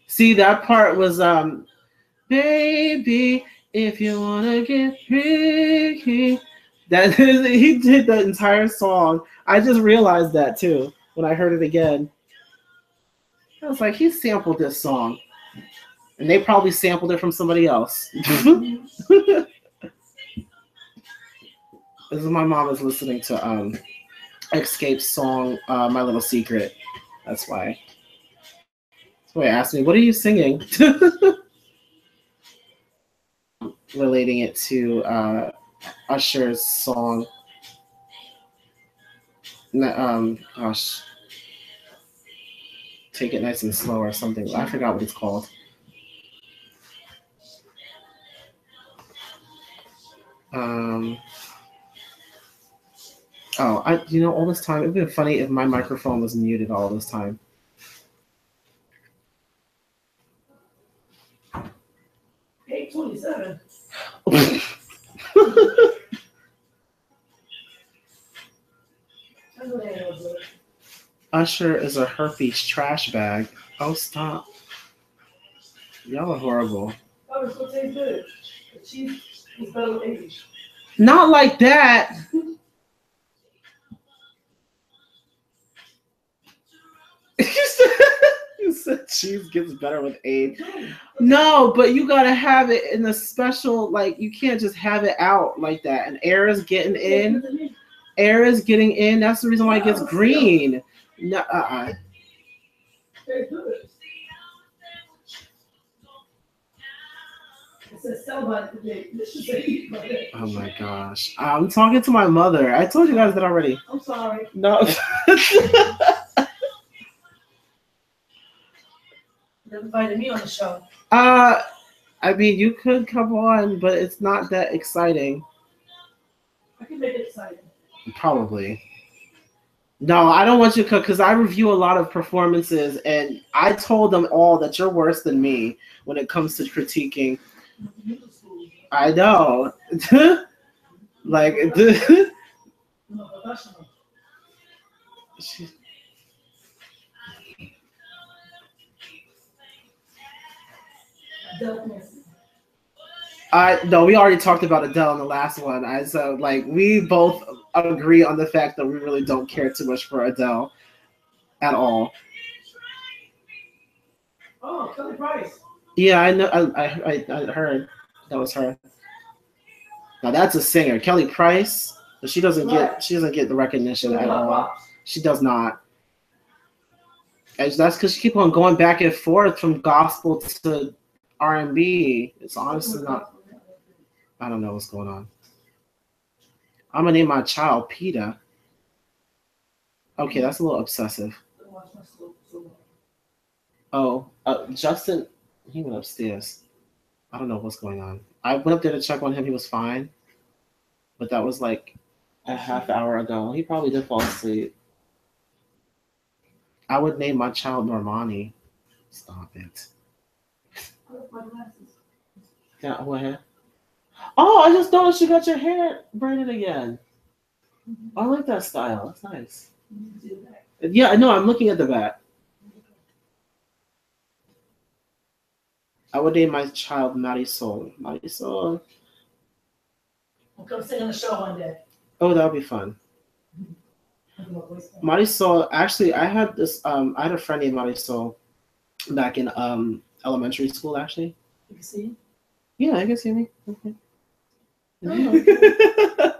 See, that part was baby, if you wanna get freaky. That is, he did the entire song. I just realized that too when I heard it again. I was like, he sampled this song, and they probably sampled it from somebody else. This is my mom is listening to Escape's song "My Little Secret." That's why. That's why I asked me, "What are you singing?" Relating it to Usher's song. Gosh, take it nice and slow or something. I forgot what it's called. Um, all this time it'd been funny if my microphone was muted all this time. 8:27. Usher is a herpes trash bag. Oh, stop. Y'all are horrible. Oh, it's gonna taste good. The cheese is better with age. Not like that. You said cheese gets better with age. No, but you gotta have it in a special, like, you can't just have it out like that. And air is getting in. Air is getting in. That's the reason why it gets green. No, Very good. It says sell by today. This should say eat by today. Oh my gosh. I'm talking to my mother. I told you guys that already. I'm sorry. No. Never invited me on the show. I mean, you could come on, but it's not that exciting. I can make it exciting. Probably. No, I don't want you to cook because I review a lot of performances, and I told them all that you're worse than me when it comes to critiquing. I know. Like, Darkness. I no, we already talked about Adele in the last one. I so like we both agree on the fact that we really don't care too much for Adele at all. Oh, Kelly Price. Yeah, I know. I heard that was her. Now that's a singer, Kelly Price. But she doesn't get the recognition at all. She does not. And that's because she keep on going back and forth from gospel to R&B. It's honestly not. I don't know what's going on. I'm gonna name my child Peta. Okay, that's a little obsessive. Oh, Justin, he went upstairs. I don't know what's going on. I went up there to check on him. He was fine, but that was like a half hour ago. He probably did fall asleep. I would name my child Normani. Stop it. Yeah, what hair? Oh, I just noticed you got your hair braided again. I like that style. That's nice. Yeah, I know. I'm looking at the back. I would name my child Marisol. Marisol. I'll come sing on the show one day. Oh, that would be fun. Marisol. Actually, I had this. I had a friend named Marisol back in elementary school. Actually. You can see. Yeah, I can see me. Okay. Oh,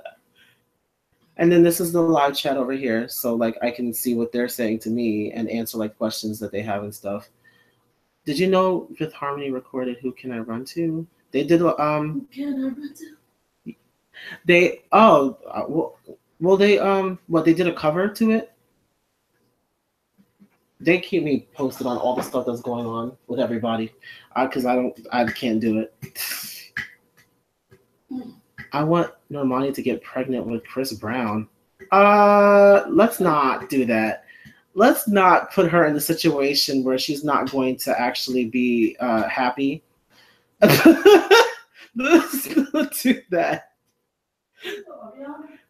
And then this is the live chat over here, so like I can see what they're saying to me and answer like questions that they have and stuff. Did you know Fifth Harmony recorded "Who Can I Run To"? They did Who can I run to? they well they what they did a cover to it. They keep me posted on all the stuff that's going on with everybody, because I can't do it. I want Normani to get pregnant with Chris Brown. Let's not do that. Let's not put her in the situation where she's not going to actually be happy. Let's not do that.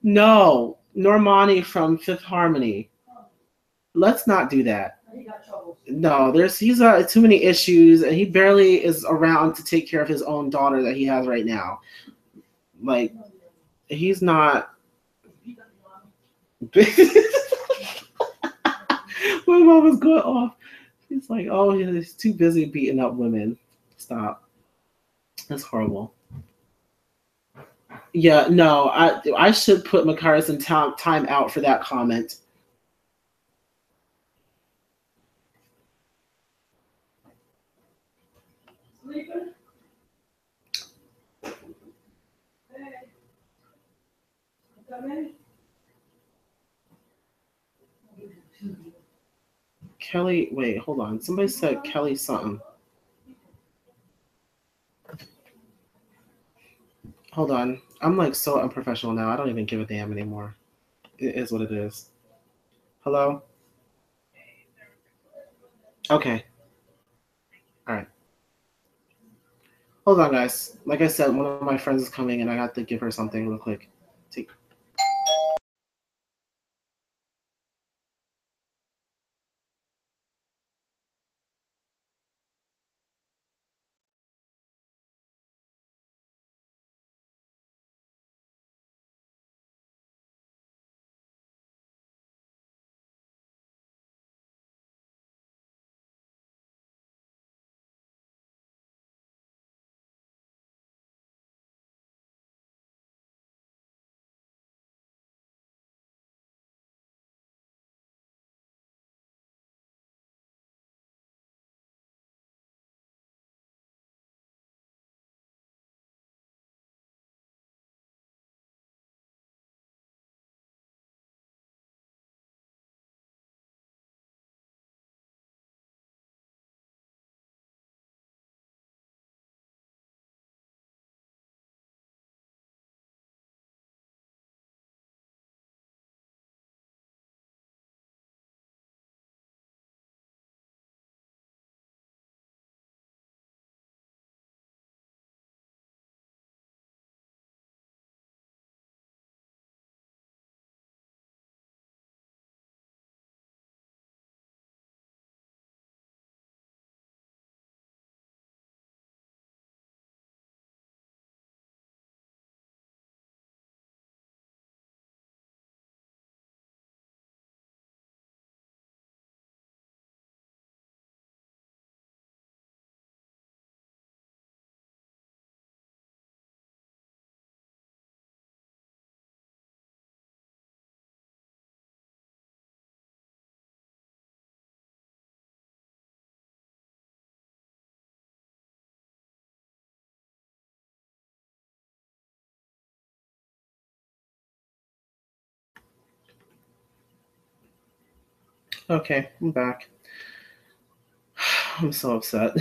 No, Normani from Fifth Harmony. Let's not do that. No, he's too many issues, and he barely is around to take care of his own daughter that he has right now. Like, he's not. My mom was going off. He's like, oh, he's too busy beating up women. Stop. That's horrible. Yeah, no, I should put Makaris in time out for that comment. Sleeping? Hey. Come in? Kelly, wait, hold on. Somebody said Kelly something. Hold on. I'm like so unprofessional now. I don't even give a damn anymore. It is what it is. Hello? Okay. All right. Hold on, guys. Like I said, one of my friends is coming and I have to give her something real quick. Take Okay, I'm back. I'm so upset.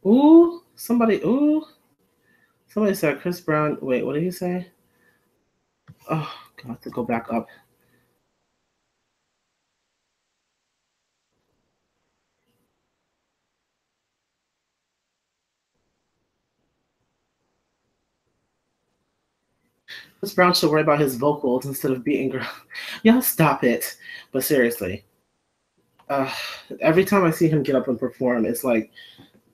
Ooh, somebody said Chris Brown. Wait, what did he say? Oh, God, to go back up. Chris Brown should worry about his vocals instead of beating girl. Y'all stop it. But seriously, uh, every time I see him get up and perform, it's like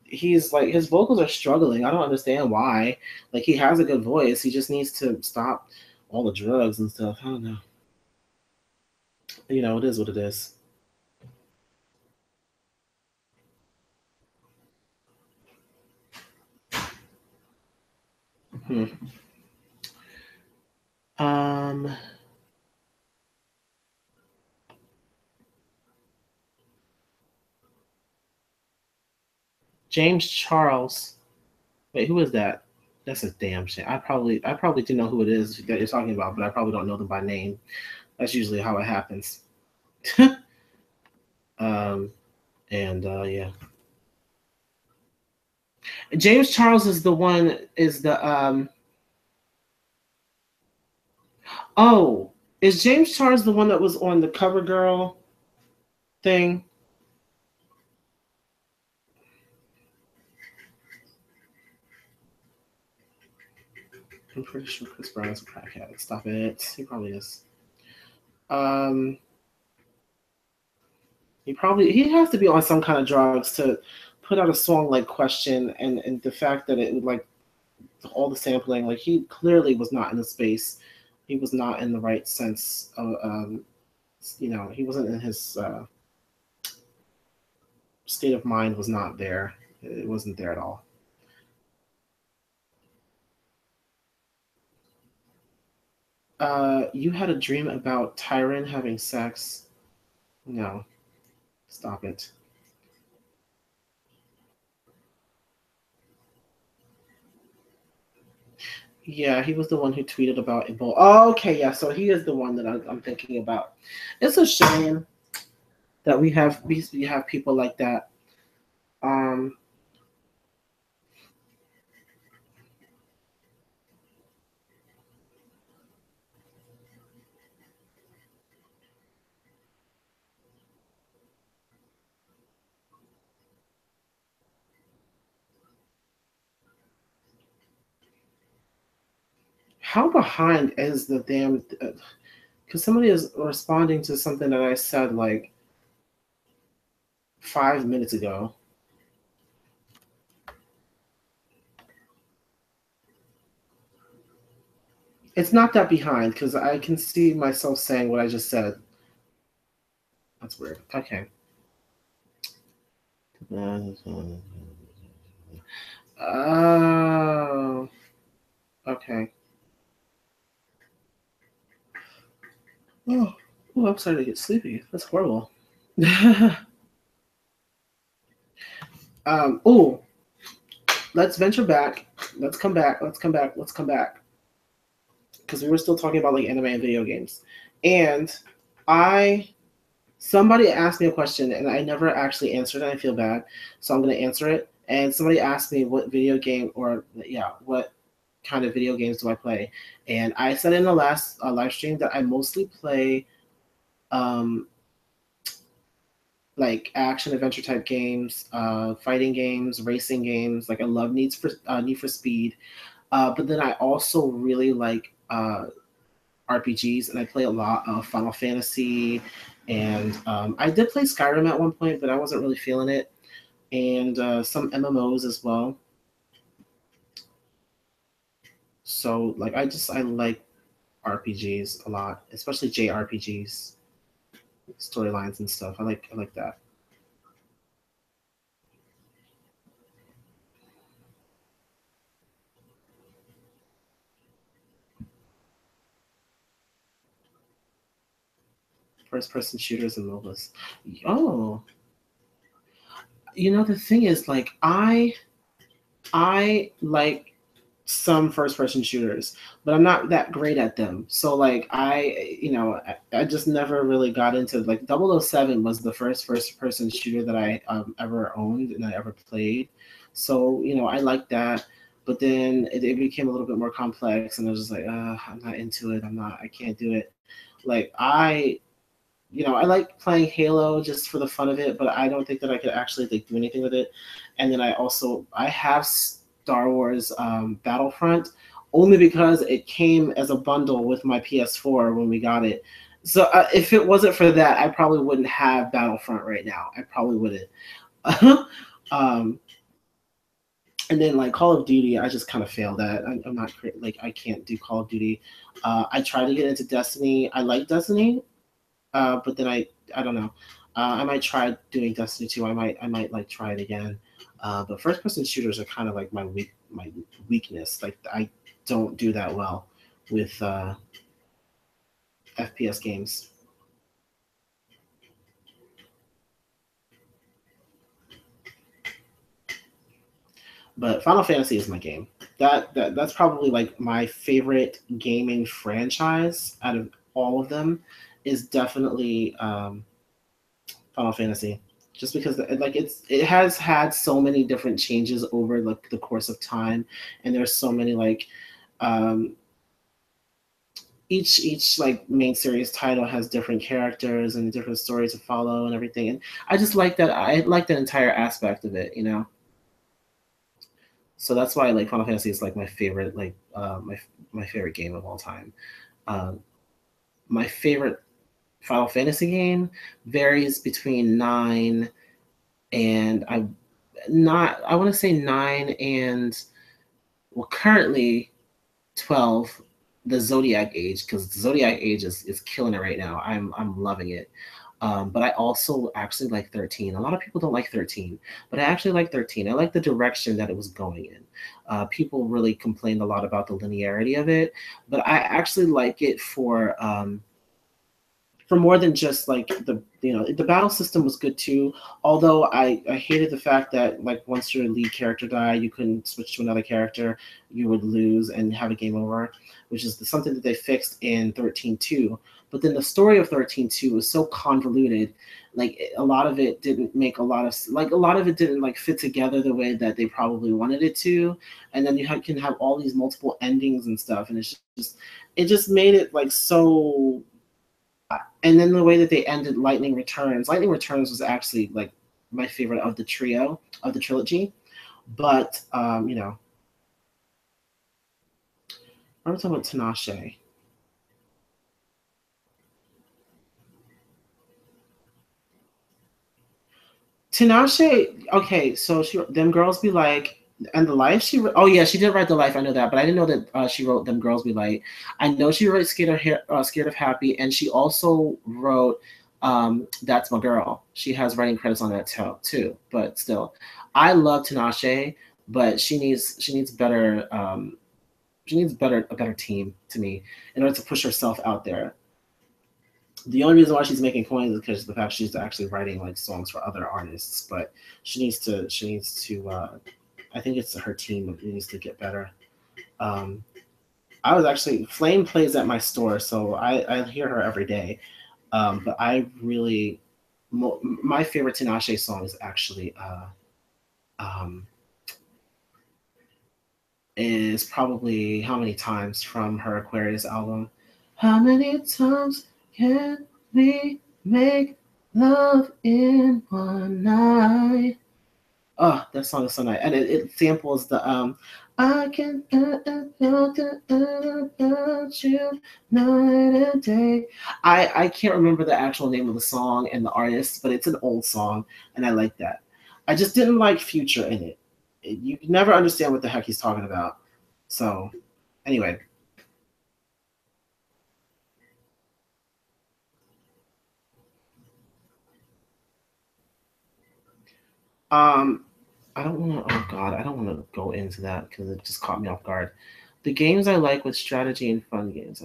he's like his vocals are struggling. I don't understand why. Like he has a good voice. He just needs to stop all the drugs and stuff. I don't know. It is what it is. Hmm. Um, James Charles. Wait, who is that? That's a damn shame. I probably do know who it is that you're talking about, but I probably don't know them by name. That's usually how it happens. um, and yeah, James Charles is the one. Is the oh, is James Charles the one that was on the Cover Girl thing? I'm pretty sure Chris Brown's a crackhead. Stop it. He probably is. Um, he has to be on some kind of drugs to put out a song like Question, and the fact that it would like all the sampling, like he clearly was not in the space. He was not in the right sense of he wasn't in his state of mind was not there. It wasn't there at all. You had a dream about Tyron having sex. No, stop it. Yeah, he was the one who tweeted about Ebola. Oh, okay, yeah, so he is the one that I'm thinking about. It's a shame that we have people like that. Um, how behind is the damn? Because somebody is responding to something that I said like 5 minutes ago. It's not that behind because I can see myself saying what I just said. That's weird. Okay. Oh, okay. Oh, oh, I'm starting to get sleepy. That's horrible. Oh, let's venture back. Let's come back. Let's come back. Let's come back. Because we were still talking about like anime and video games. And I somebody asked me a question and I never actually answered it. I feel bad. So I'm gonna answer it. And somebody asked me what video game or yeah, what kind of video games do I play? And I said in the last live stream that I mostly play um, like action adventure type games, fighting games, racing games. Like I love Need for Speed, but then I also really like RPGs, and I play a lot of Final Fantasy, and I did play Skyrim at one point, but I wasn't really feeling it, and some MMOs as well. So like I like RPGs a lot, especially JRPGs, storylines and stuff. I like that. First person shooters and MOBAs. Oh, the thing is like I like some first person shooters, but I'm not that great at them. So like I just never really got into like 007 was the first person shooter that I ever owned and I ever played. So, I like that. But then it became a little bit more complex and I was just like, I'm not into it. I can't do it. Like I like playing Halo just for the fun of it, but I don't think that I could actually like do anything with it. And then I have Star Wars Battlefront only because it came as a bundle with my PS4 when we got it. So if it wasn't for that, I probably wouldn't have Battlefront right now. I probably wouldn't. um, and then like Call of Duty, I just kind of failed at. I'm not great. Like I can't do Call of Duty. I tried to get into Destiny. I like Destiny, but then I don't know. I might try doing Destiny 2. I might like try it again. But first person shooters are kind of like my weakness. Like I don't do that well with FPS games. But Final Fantasy is my game. That's probably like my favorite gaming franchise out of all of them. Is definitely Final Fantasy, just because like it has had so many different changes over like the course of time, and there's so many like um, each like main series title has different characters and different stories to follow and everything, and I just like that. I like that entire aspect of it. So that's why like Final Fantasy is like my favorite like my favorite game of all time. Uh, my favorite Final Fantasy game varies between 9 and I want to say 9 and well currently 12, the Zodiac Age, because Zodiac Age is killing it right now. I'm loving it. But I also actually like 13. A lot of people don't like 13, but I actually like 13. I like the direction that it was going in. People really complained a lot about the linearity of it, but I actually like it for more than just like the battle system was good too. Although I hated the fact that like once your lead character died, you couldn't switch to another character, you would lose and have a game over, which is something that they fixed in 13.2. But then the story of 13.2 was so convoluted, like a lot of it didn't make a lot of it didn't like fit together the way that they probably wanted it to, and then can have all these multiple endings and stuff, and it just made it like so. And then the way that they ended Lightning Returns was actually like my favorite of the trio of the trilogy. But I'm talking about Tinashe. Tinashe, okay, so she them girls be like, and the life oh yeah, she did write the life. I know that, but I didn't know that she wrote them girls be like. I know she wrote Scared of Happy, and she also wrote That's My Girl. She has writing credits on that too. But still, I love Tinashe, but she needs better. She needs a better team to me in order to push herself out there. The only reason why she's making coins is because of the fact she's actually writing like songs for other artists. But she needs to. I think it's her team that needs to get better. Um, I was actually Flame plays at my store, so I hear her every day. But my favorite Tinashe song is actually um, is probably How Many Times from her Aquarius album. How many times can we make love in one night? Oh, that song is so nice, and it samples the I can about you night and day. I can't remember the actual name of the song and the artist, but it's an old song, and I like that. I just didn't like Future in it. You never understand what the heck he's talking about. So, anyway, um, I don't want to. Oh God, I don't want to go into that because it just caught me off guard. The games I like with strategy and fun games,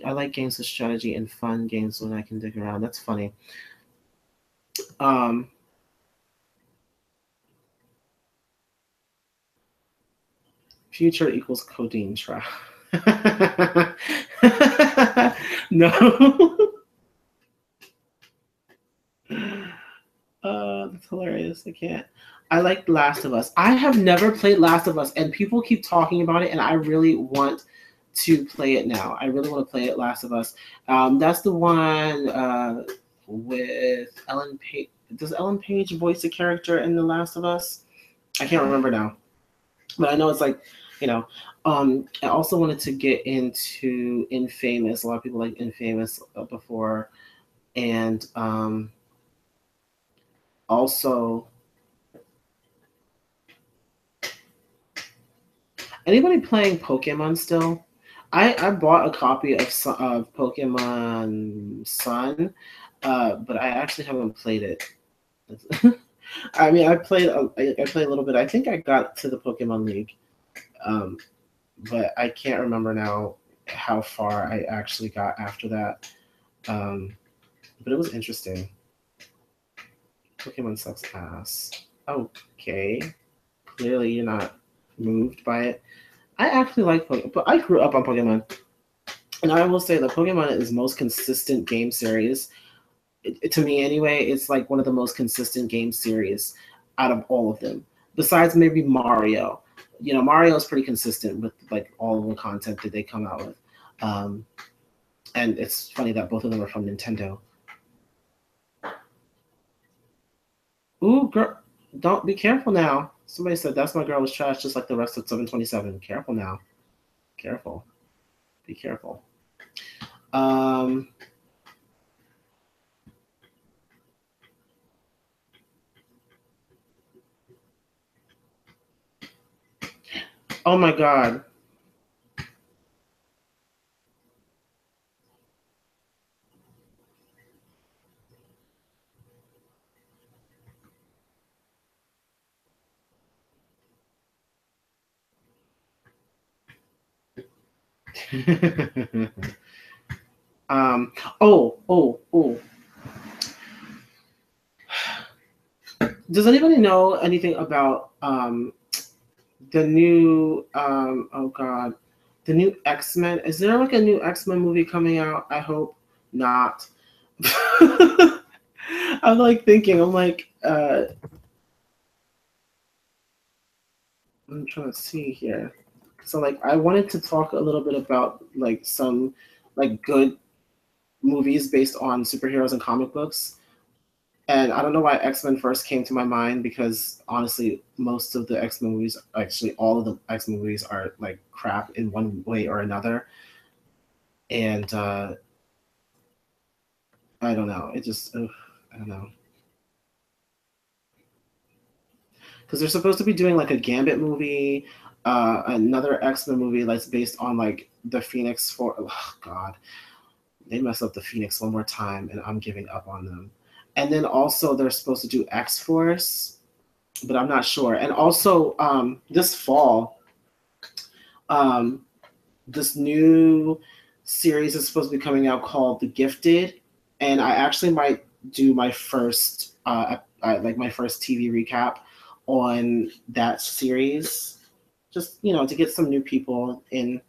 I like games with strategy and fun games when I can dig around. That's funny. Um, Future equals codeine trap. No. That's hilarious. I can't. I like Last of Us. I have never played Last of Us, and people keep talking about it, and I really want to play it now. I really want to play it, Last of Us. That's the one with Ellen Page. Does Ellen Page voice a character in The Last of Us? I can't remember now, but I know it's like, you know. I also wanted to get into Infamous. A lot of people like Infamous before, and also, anybody playing Pokemon still? I bought a copy of Pokemon Sun, but I actually haven't played it. I mean, I played a little bit. I think I got to the Pokemon League, um, but I can't remember now how far I actually got after that. Um, but it was interesting. Pokemon sucks ass. Okay, clearly you're not moved by it. I actually like Pokemon, but I grew up on Pokemon. And I will say that Pokemon is most consistent game series. To me, anyway, it's like one of the most consistent game series out of all of them. Besides maybe Mario. You know, Mario is pretty consistent with like all of the content that they come out with. Um, and it's funny that both of them are from Nintendo. Ooh, girl, don't be careful now. Somebody said that's my girl was trash, just like the rest of 727. Careful now. Careful. Be careful. Um, oh my God. um, oh. Does anybody know anything about the new oh God, the new X-Men? Is there like a new X-Men movie coming out? I hope not. I'm like thinking, I'm trying to see here. So like I wanted to talk a little bit about like some like good movies based on superheroes and comic books. And I don't know why X Men first came to my mind because honestly, most of the X Men movies, actually all of the X Men movies, are like crap in one way or another. And I don't know. It just, ugh, I don't know. Because they're supposed to be doing like a Gambit movie, another X Men movie that's based on like the Phoenix for. Oh God, they mess up the Phoenix one more time, and I'm giving up on them. And then also they're supposed to do X Force, but I'm not sure. And also this fall, um, this new series is supposed to be coming out called The Gifted, and I actually might do my first like my first TV recap on that series, just to get some new people in.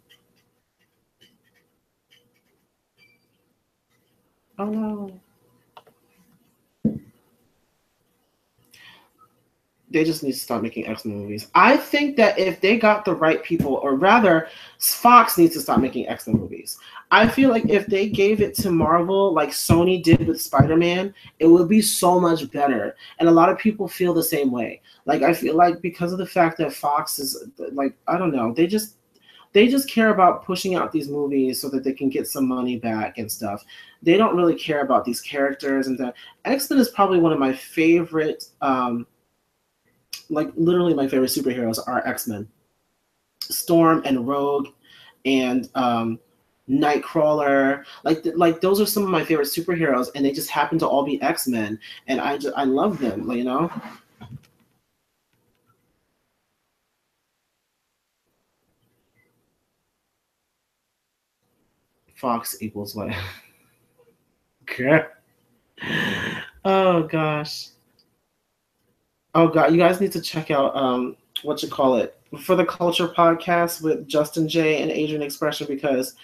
Oh no. They just need to stop making X-Men movies. I think that if they got the right people, or rather, Fox needs to stop making X-Men movies. I feel like if they gave it to Marvel, like Sony did with Spider-Man, it would be so much better. And a lot of people feel the same way. Like I feel like because of the fact that Fox is like, I don't know, they just care about pushing out these movies so that they can get some money back and stuff. They don't really care about these characters and that. X-Men is probably one of my favorite like literally my favorite superheroes are X-Men. Storm and Rogue and Nightcrawler. Like those are some of my favorite superheroes, and they just happen to all be X-Men, and I love them. Fox equals what? Okay. Oh gosh. Oh god, you guys need to check out what you call it. for the Culture Podcast with Justin J and Adrian Expression, because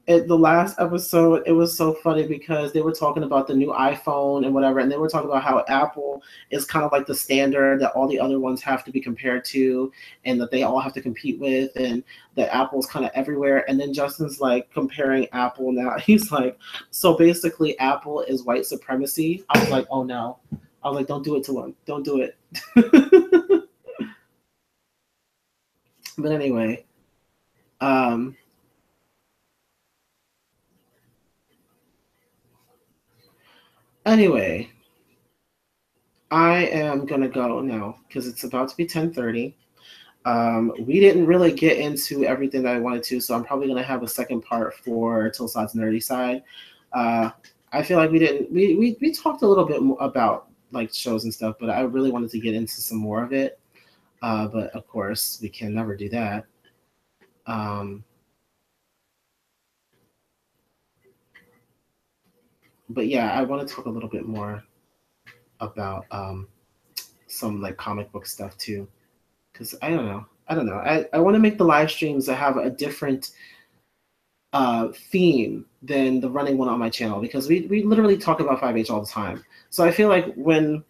the last episode, it was so funny because they were talking about the new iPhone and whatever, and they were talking about how Apple is kind of like the standard that all the other ones have to be compared to, and that they all have to compete with, and that Apple's kind of everywhere. And then Justin's like comparing Apple now. He's like, so basically, Apple is white supremacy. I was like, oh no. I was like, don't do it to him. Don't do it. But anyway, um, anyway, I am gonna go now because it's about to be 10:30. We didn't really get into everything that I wanted to, so I'm probably gonna have a second part for Tilsade's nerdy side. Uh, I feel like we didn't we talked a little bit about like shows and stuff, but I really wanted to get into some more of it. But of course, we can never do that. Um, but yeah, I want to talk a little bit more about some like comic book stuff too, because I don't know. I want to make the live streams that have a different theme than the running one on my channel, because we literally talk about 5H all the time. So I feel like when,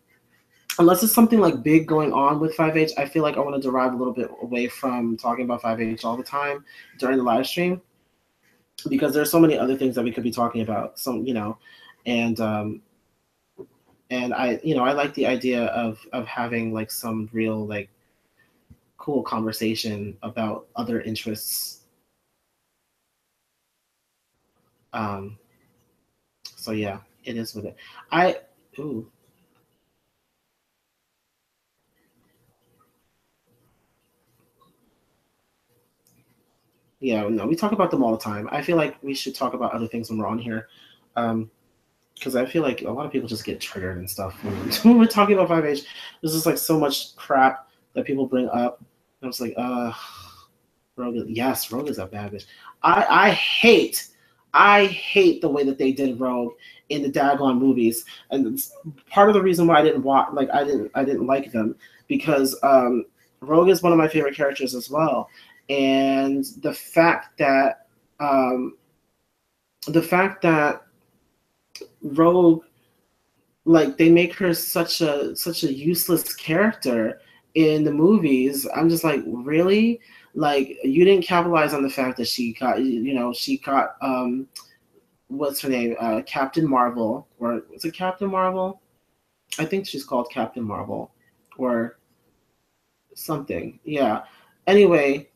unless it's something like big going on with 5H, I feel like I want to derive a little bit away from talking about 5H all the time during the live stream, because there's so many other things that we could be talking about. And I like the idea of having like some real like cool conversation about other interests. Um, so yeah, it is with it. I ooh Yeah, no, we talk about them all the time. I feel like we should talk about other things when we're on here. Um, because I feel like a lot of people just get triggered and stuff when, when we're talking about 5H. There's just like so much crap that people bring up. And I was like, Rogue, yes, Rogue is a bad bitch. I hate, I hate the way that they did Rogue in the daggone movies, and it's part of the reason why I didn't watch, like I didn't like them, because Rogue is one of my favorite characters as well, and um, the fact that Rogue, like they make her such a useless character in the movies. I'm just like, really? Like you didn't capitalize on the fact that she got what's her name? Captain Marvel, or was it Captain Marvel? I think she's called Captain Marvel or something. Yeah. Anyway,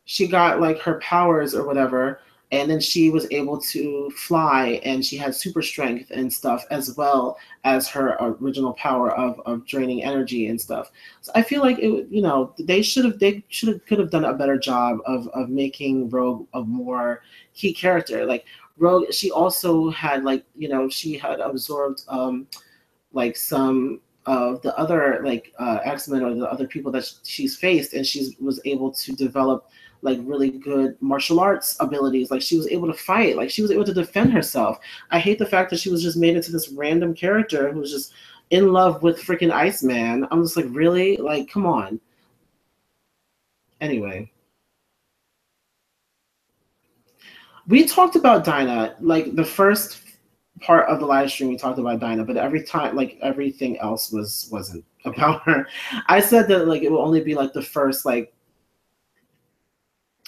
she got like her powers or whatever, and then she was able to fly, and she had super strength and stuff, as well as her original power of draining energy and stuff. So I feel like they could have done a better job of making Rogue a more key character. Like Rogue, she also had like she had absorbed like some of the other like X-Men or the other people that she's faced, and she was able to develop like really good martial arts abilities. Like she was able to fight, like she was able to defend herself. I hate the fact that she was just made into this random character who was just in love with freaking Iceman. I'm just like, really? Like, come on. Anyway, we talked about Dinah, like the first part of the live stream we talked about Dinah, but every time like everything else wasn't about her. I said that like it will only be like the first like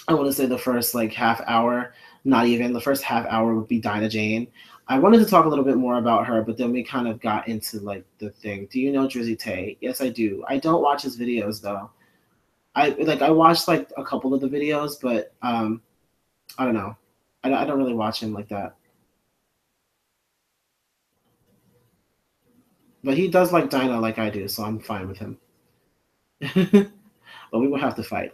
I want to say the first like half hour, not even the first half hour would be Dinah Jane. I wanted to talk a little bit more about her, but then we kind of got into like the thing. Do you know Drizzy Tay? Yes, I do. I don't watch his videos though. I watched like a couple of the videos, but I don't know. I don't really watch him like that. But he does like Dinah like I do, so I'm fine with him. But we will have to fight.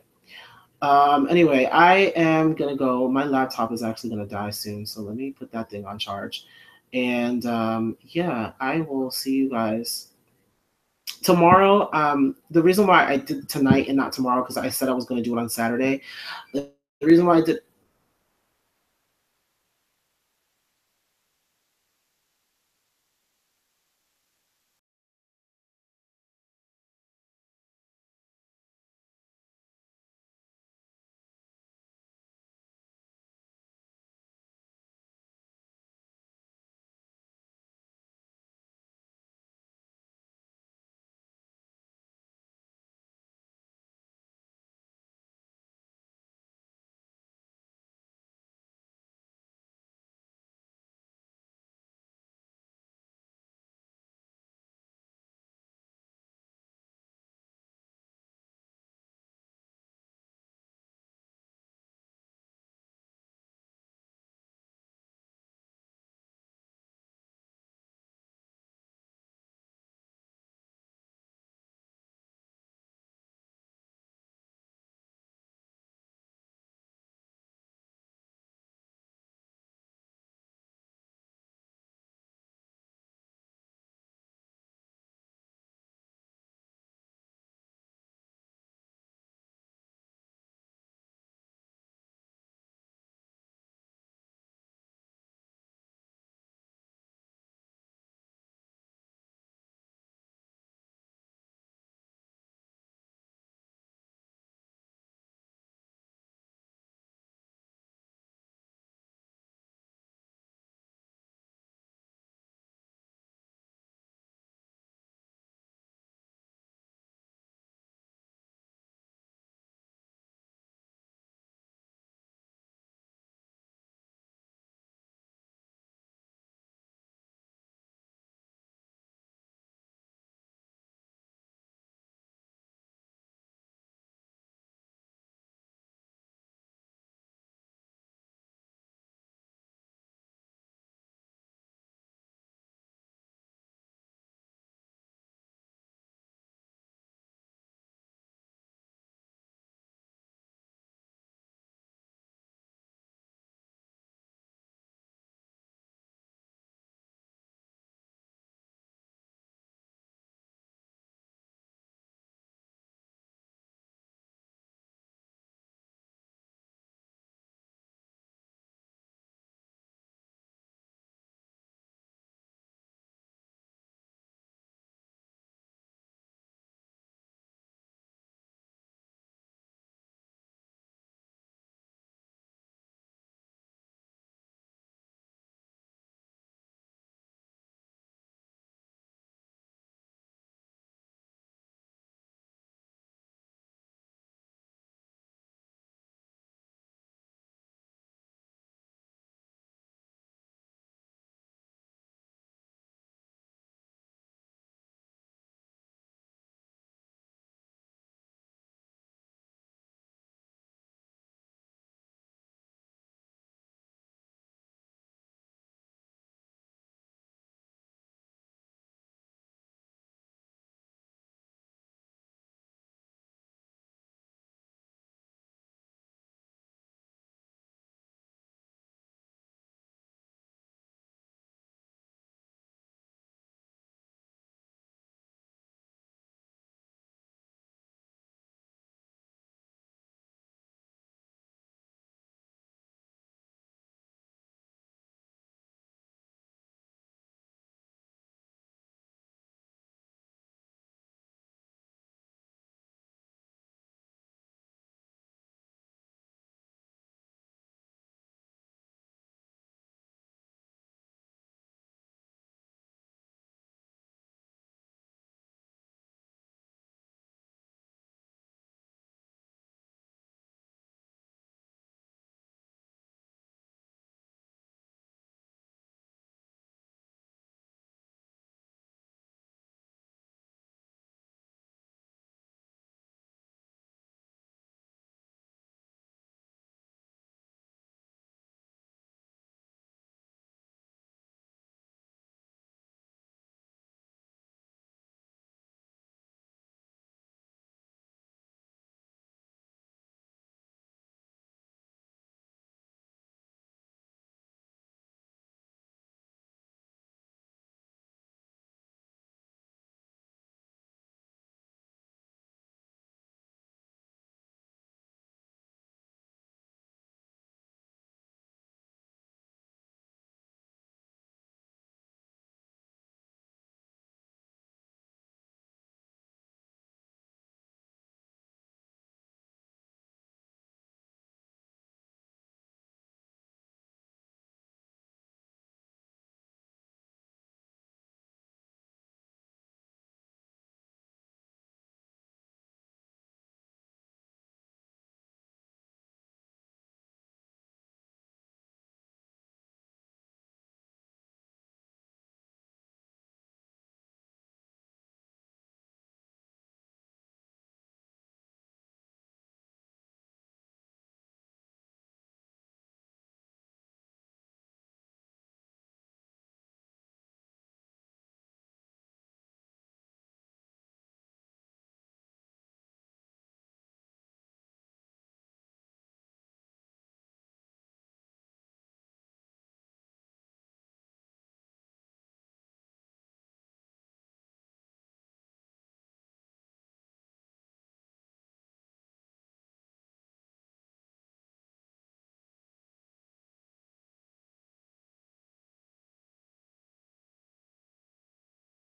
Anyway, I am gonna go. My laptop is actually gonna die soon, so let me put that thing on charge. And yeah, I will see you guys tomorrow. The reason why I did tonight and not tomorrow, because I said I was gonna do it on Saturday. The reason why I did